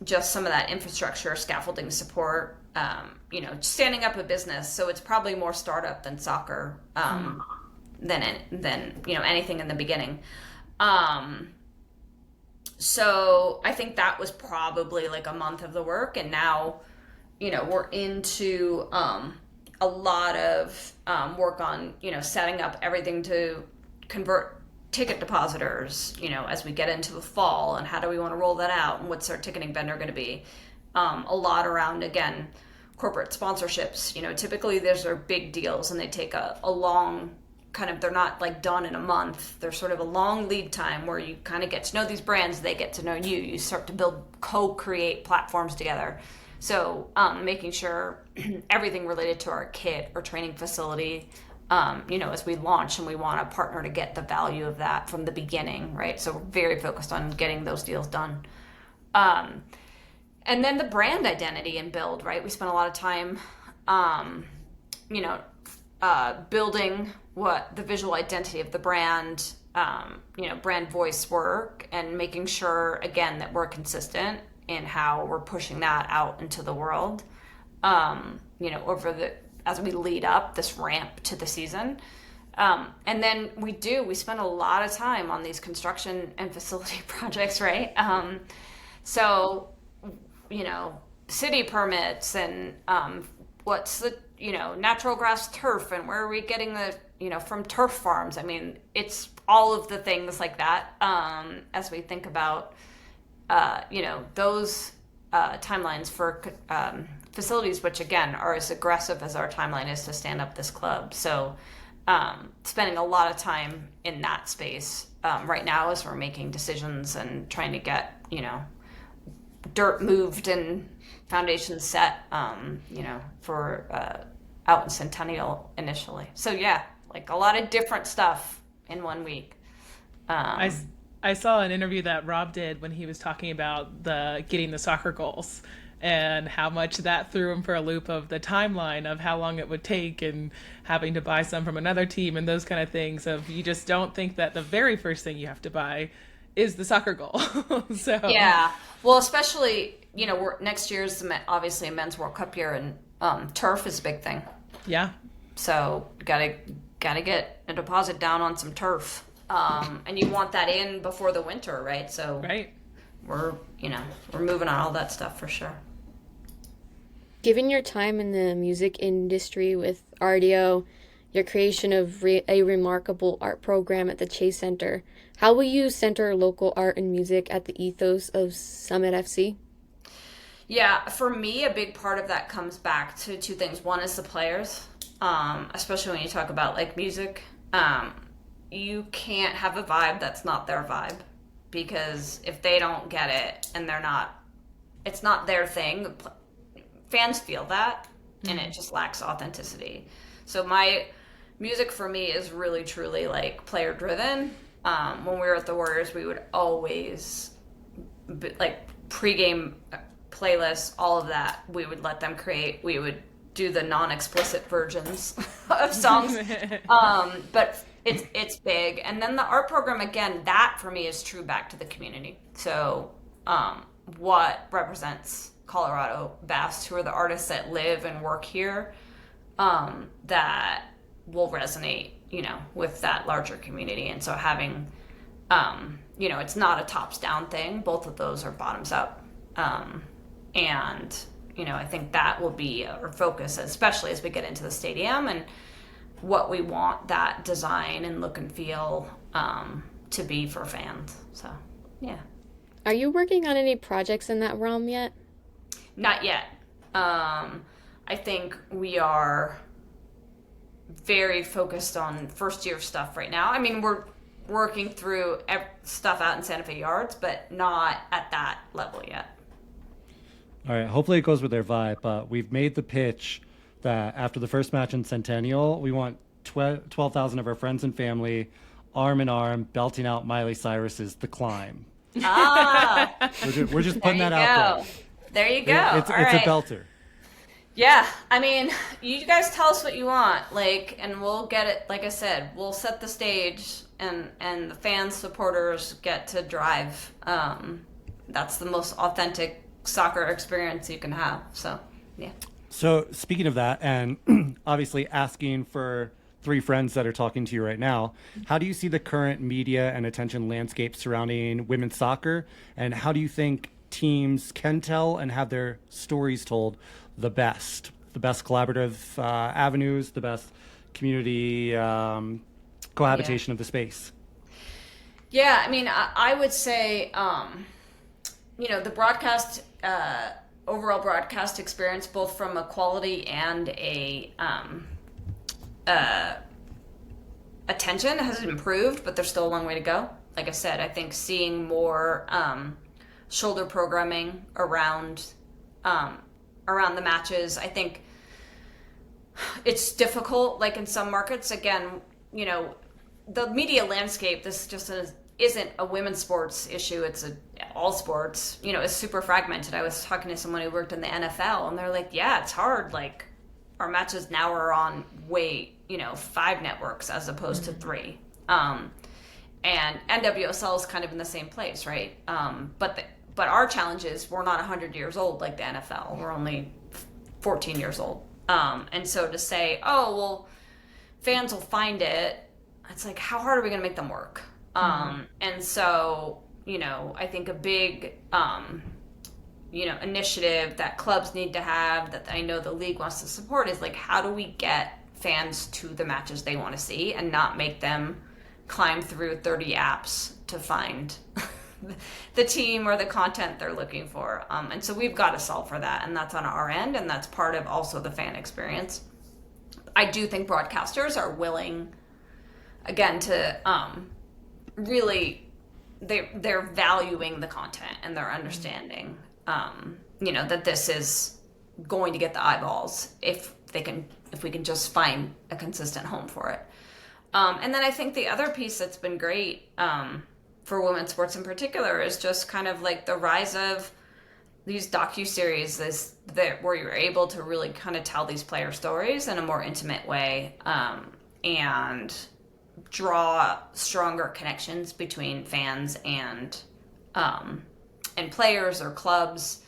just some of that infrastructure, scaffolding support, you know, standing up a business. So it's probably more startup than soccer, than you know, anything in the beginning. So I think that was probably like a month of the work, and now, you know, we're into a lot of work on, you know, setting up everything to convert ticket depositors, as we get into the fall, and how do we want to roll that out, and what's our ticketing vendor going to be. A lot around, again, corporate sponsorships. Typically those are big deals, and they take a long they're not like done in a month. They're sort of a long lead time where you kind of get to know these brands, they get to know you. You start to co-create platforms together. So making sure everything related to our kit or training facility, as we launch, and we want a partner to get the value of that from the beginning, right? So we're very focused on getting those deals done. And then the brand identity and build, right? We spent a lot of time, building what the visual identity of the brand, brand voice work, and making sure, again, that we're consistent in how we're pushing that out into the world, as we lead up this ramp to the season. And then we spend a lot of time on these construction and facility projects, right? City permits, and what's the, natural grass turf, and where are we getting the, from turf farms. I mean, it's all of the things like that, as we think about, those timelines for facilities, which again are as aggressive as our timeline is to stand up this club. So spending a lot of time in that space right now as we're making decisions and trying to get, dirt moved and foundations set, for out in Centennial initially. So yeah, like a lot of different stuff in 1 week. I saw an interview that Rob did when he was talking about getting the soccer goals, and how much that threw him for a loop of the timeline of how long it would take, and having to buy some from another team, and those kind of things. Of, you just don't think that the very first thing you have to buy is the soccer goal. So yeah, well, especially next year's obviously a men's World Cup year, and turf is a big thing. Yeah. So gotta get a deposit down on some turf, and you want that in before the winter, right? So right, we're moving on all that stuff for sure. Given your time in the music industry with RDO, your creation of a remarkable art program at the Chase Center, how will you center local art and music at the ethos of Summit FC? Yeah, for me, a big part of that comes back to two things. One is the players, especially when you talk about like music. You can't have a vibe that's not their vibe, because if they don't get it and it's not their thing, fans feel that, and it just lacks authenticity. So my music for me is really truly like player driven. When we were at the Warriors, we would always like pregame playlists, all of that. We would let them create. We would do the non-explicit versions of songs, but it's big. And then the art program, again, that for me is true back to the community. So what represents Colorado best, who are the artists that live and work here, that will resonate, with that larger community. And so having, it's not a tops down thing. Both of those are bottoms up. And, I think that will be our focus, especially as we get into the stadium and what we want that design and look and feel to be for fans. So, yeah. Are you working on any projects in that realm yet? Not yet. I think we are very focused on first year stuff right now. I mean, we're working through stuff out in Santa Fe Yards, but not at that level yet. All right. Hopefully it goes with their vibe. We've made the pitch that after the first match in Centennial, we want 12,000 of our friends and family arm in arm belting out Miley Cyrus's The Climb. Ah. We're just putting that out There there. you go. It's right. a belter. Yeah, I mean, you guys tell us what you want, and we'll get it. Like I said, we'll set the stage, and the fans, supporters get to drive. That's the most authentic soccer experience you can have. So, yeah. So speaking of that, and obviously asking for three friends that are talking to you right now, how do you see the current media and attention landscape surrounding women's soccer, and how do you think teams can tell and have their stories told the best collaborative avenues, the best community cohabitation of the space? Yeah, I mean, I would say, the broadcast, overall broadcast experience, both from a quality and a attention, has improved, but there's still a long way to go. Like I said, I think seeing more shoulder programming around the matches. I think it's difficult, like in some markets. Again, the media landscape, this just isn't a women's sports issue. It's all sports. It's super fragmented. I was talking to someone who worked in the NFL, and they're like, yeah, it's hard. Like, our matches now are on 5 networks as opposed to 3. And NWSL is kind of in the same place, right? But our challenge is we're not 100 years old like the NFL. We're only 14 years old. And so to say, oh, well, fans will find it, it's like, how hard are we going to make them work? And so, I think a big, initiative that clubs need to have, that I know the league wants to support, is like, how do we get fans to the matches they want to see and not make them climb through 30 apps to find the team or the content they're looking for. And so we've got to solve for that, and that's on our end, and that's part of also the fan experience. I do think broadcasters are willing, again, to really, they're valuing the content, and they're understanding, that this is going to get the eyeballs if we can just find a consistent home for it. And then I think the other piece that's been great for women's sports in particular is just kind of like the rise of these docuseries where you're able to really kind of tell these player stories in a more intimate way, and draw stronger connections between fans and players or clubs.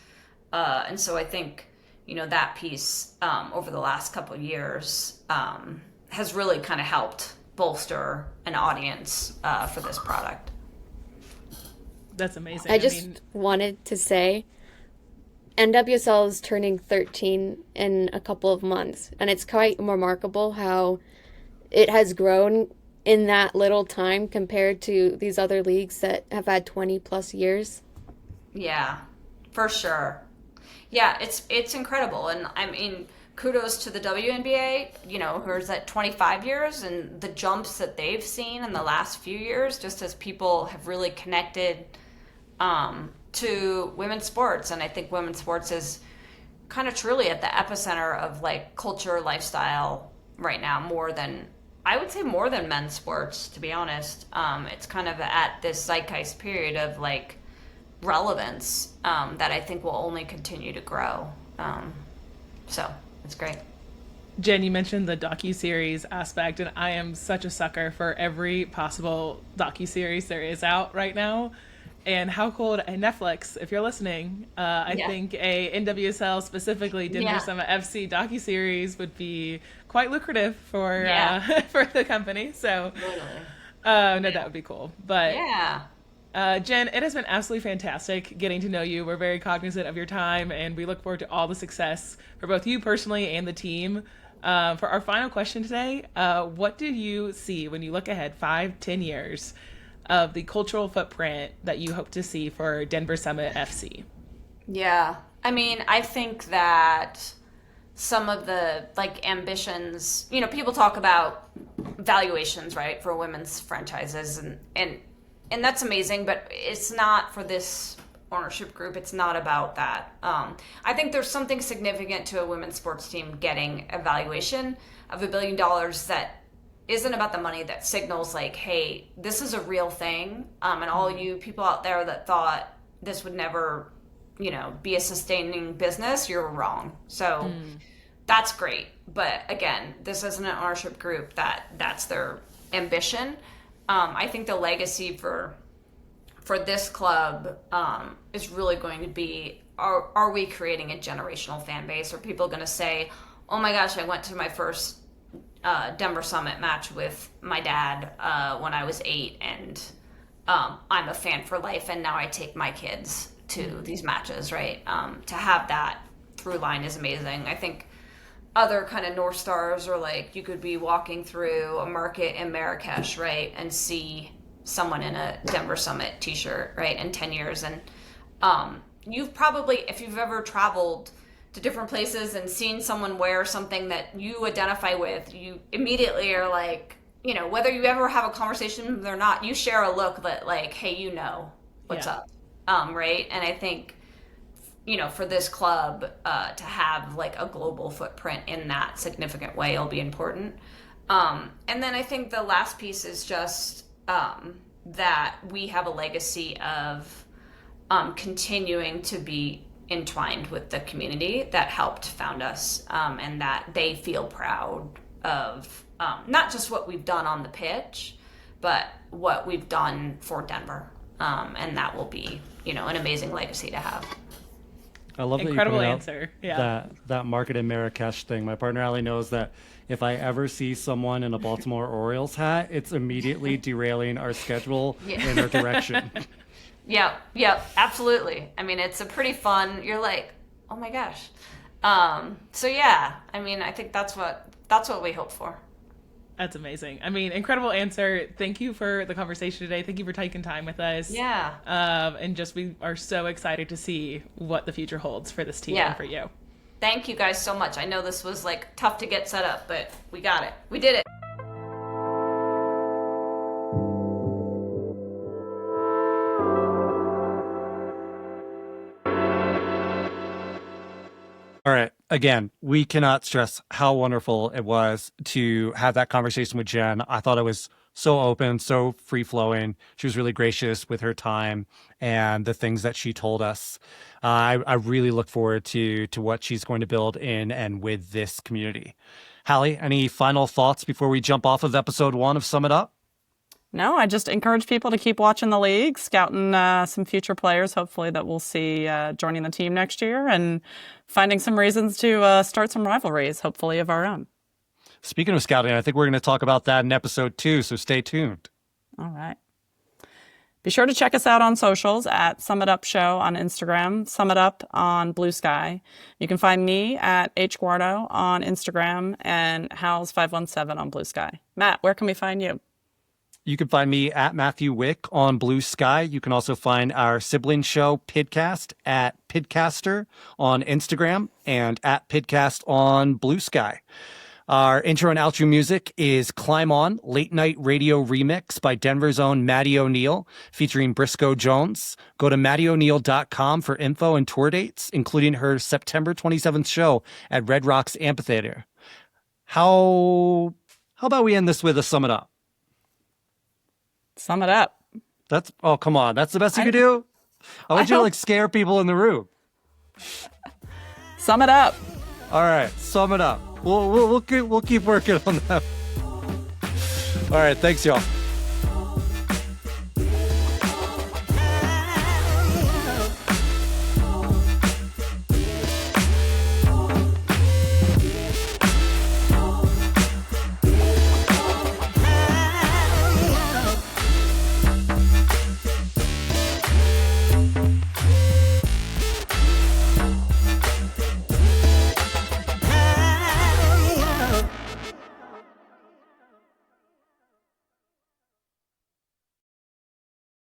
And so I think, that piece over the last couple of years has really kind of helped bolster an audience for this product. That's amazing. I just wanted to say NWSL is turning 13 in a couple of months, and it's quite remarkable how it has grown in that little time compared to these other leagues that have had 20 plus years. Yeah, for sure. Yeah, it's incredible. And I mean, kudos to the WNBA, who's at 25 years, and the jumps that they've seen in the last few years, just as people have really connected to women's sports. And I think women's sports is kind of truly at the epicenter of like culture, lifestyle right now, more than men's sports, to be honest. It's kind of at this zeitgeist period of like relevance that I think will only continue to grow. So it's great. Jen, you mentioned the docuseries aspect, and I am such a sucker for every possible docuseries there is out right now. And how cool, and Netflix, if you're listening, I think a NWSL, specifically Denver Summit FC docuseries would be quite lucrative for the company. So, that would be cool. But Jen, it has been absolutely fantastic getting to know you. We're very cognizant of your time, and we look forward to all the success for both you personally and the team. For our final question today, what do you see when you look ahead 5-10 years of the cultural footprint that you hope to see for Denver Summit FC? Yeah, I mean, I think that some of the like ambitions, people talk about valuations, right, for women's franchises, and that's amazing, but it's not for this ownership group. It's not about that. I think there's something significant to a women's sports team getting a valuation of $1 billion that isn't about the money, that signals like, hey, this is a real thing. And all you people out there that thought this would never, be a sustaining business, you're wrong. So that's great. But again, this isn't an ownership group that's their ambition. I think the legacy for this club is really going to be, are we creating a generational fan base? Are people going to say, oh my gosh, I went to my first Denver Summit match with my dad when I was 8, and I'm a fan for life, and now I take my kids to these matches, right? To have that through line is amazing. I think other kind of North Stars are like, you could be walking through a market in Marrakesh, right, and see someone in a Denver Summit t-shirt, right, in 10 years. And you've probably, if you've ever traveled to different places and seen someone wear something that you identify with, you immediately are like, you know, whether you ever have a conversation with them or not, you share a look that like, hey, you know what's up, right? And I think, you know, for this club to have like a global footprint in that significant way will be important. And then I think the last piece is just that we have a legacy of continuing to be entwined with the community that helped found us, and that they feel proud of not just what we've done on the pitch, but what we've done for Denver. And that will be, you know, an amazing legacy to have. I love Incredible that you answer. Yeah. That market in Marrakesh thing. My partner Hallie knows that if I ever see someone in a Baltimore Orioles hat, it's immediately derailing our schedule in our direction. Yep, absolutely. I mean, it's a pretty fun, you're like, oh my gosh. So yeah, I mean, I think that's what we hope for. That's amazing. I mean, incredible answer. Thank you for the conversation today. Thank you for taking time with us. Yeah. And just, we are so excited to see what the future holds for this team and for you. Thank you guys so much. I know this was like tough to get set up, but we got it. We did it. All right. Again, we cannot stress how wonderful it was to have that conversation with Jen. I thought it was so open, so free-flowing. She was really gracious with her time and the things that she told us. I really look forward to what she's going to build in and with this community. Hallie, any final thoughts before we jump off of episode 1 of Sum It Up? No, I just encourage people to keep watching the league, scouting some future players, hopefully, that we'll see joining the team next year, and finding some reasons to start some rivalries, hopefully, of our own. Speaking of scouting, I think we're going to talk about that in episode 2, so stay tuned. All right. Be sure to check us out on socials at Summit Up Show on Instagram, Summit Up on Blue Sky. You can find me at hguardo on Instagram and Howls517 on Blue Sky. Matt, where can we find you? You can find me at Matthew Wick on Blue Sky. You can also find our sibling show, PIDCAST, at PIDCaster on Instagram and at PIDCAST on Blue Sky. Our intro and outro music is Climb On, Late Night Radio Remix by Denver's own Maddie O'Neill, featuring Briscoe Jones. Go to maddieo'neill.com for info and tour dates, including her September 27th show at Red Rocks Amphitheater. How about we end this with a Sum It Up? Sum it up. Oh, come on. That's the best you could do? I want you to like scare people in the room. Sum it up. All right. Sum it up. We'll keep working on that. All right. Thanks, y'all.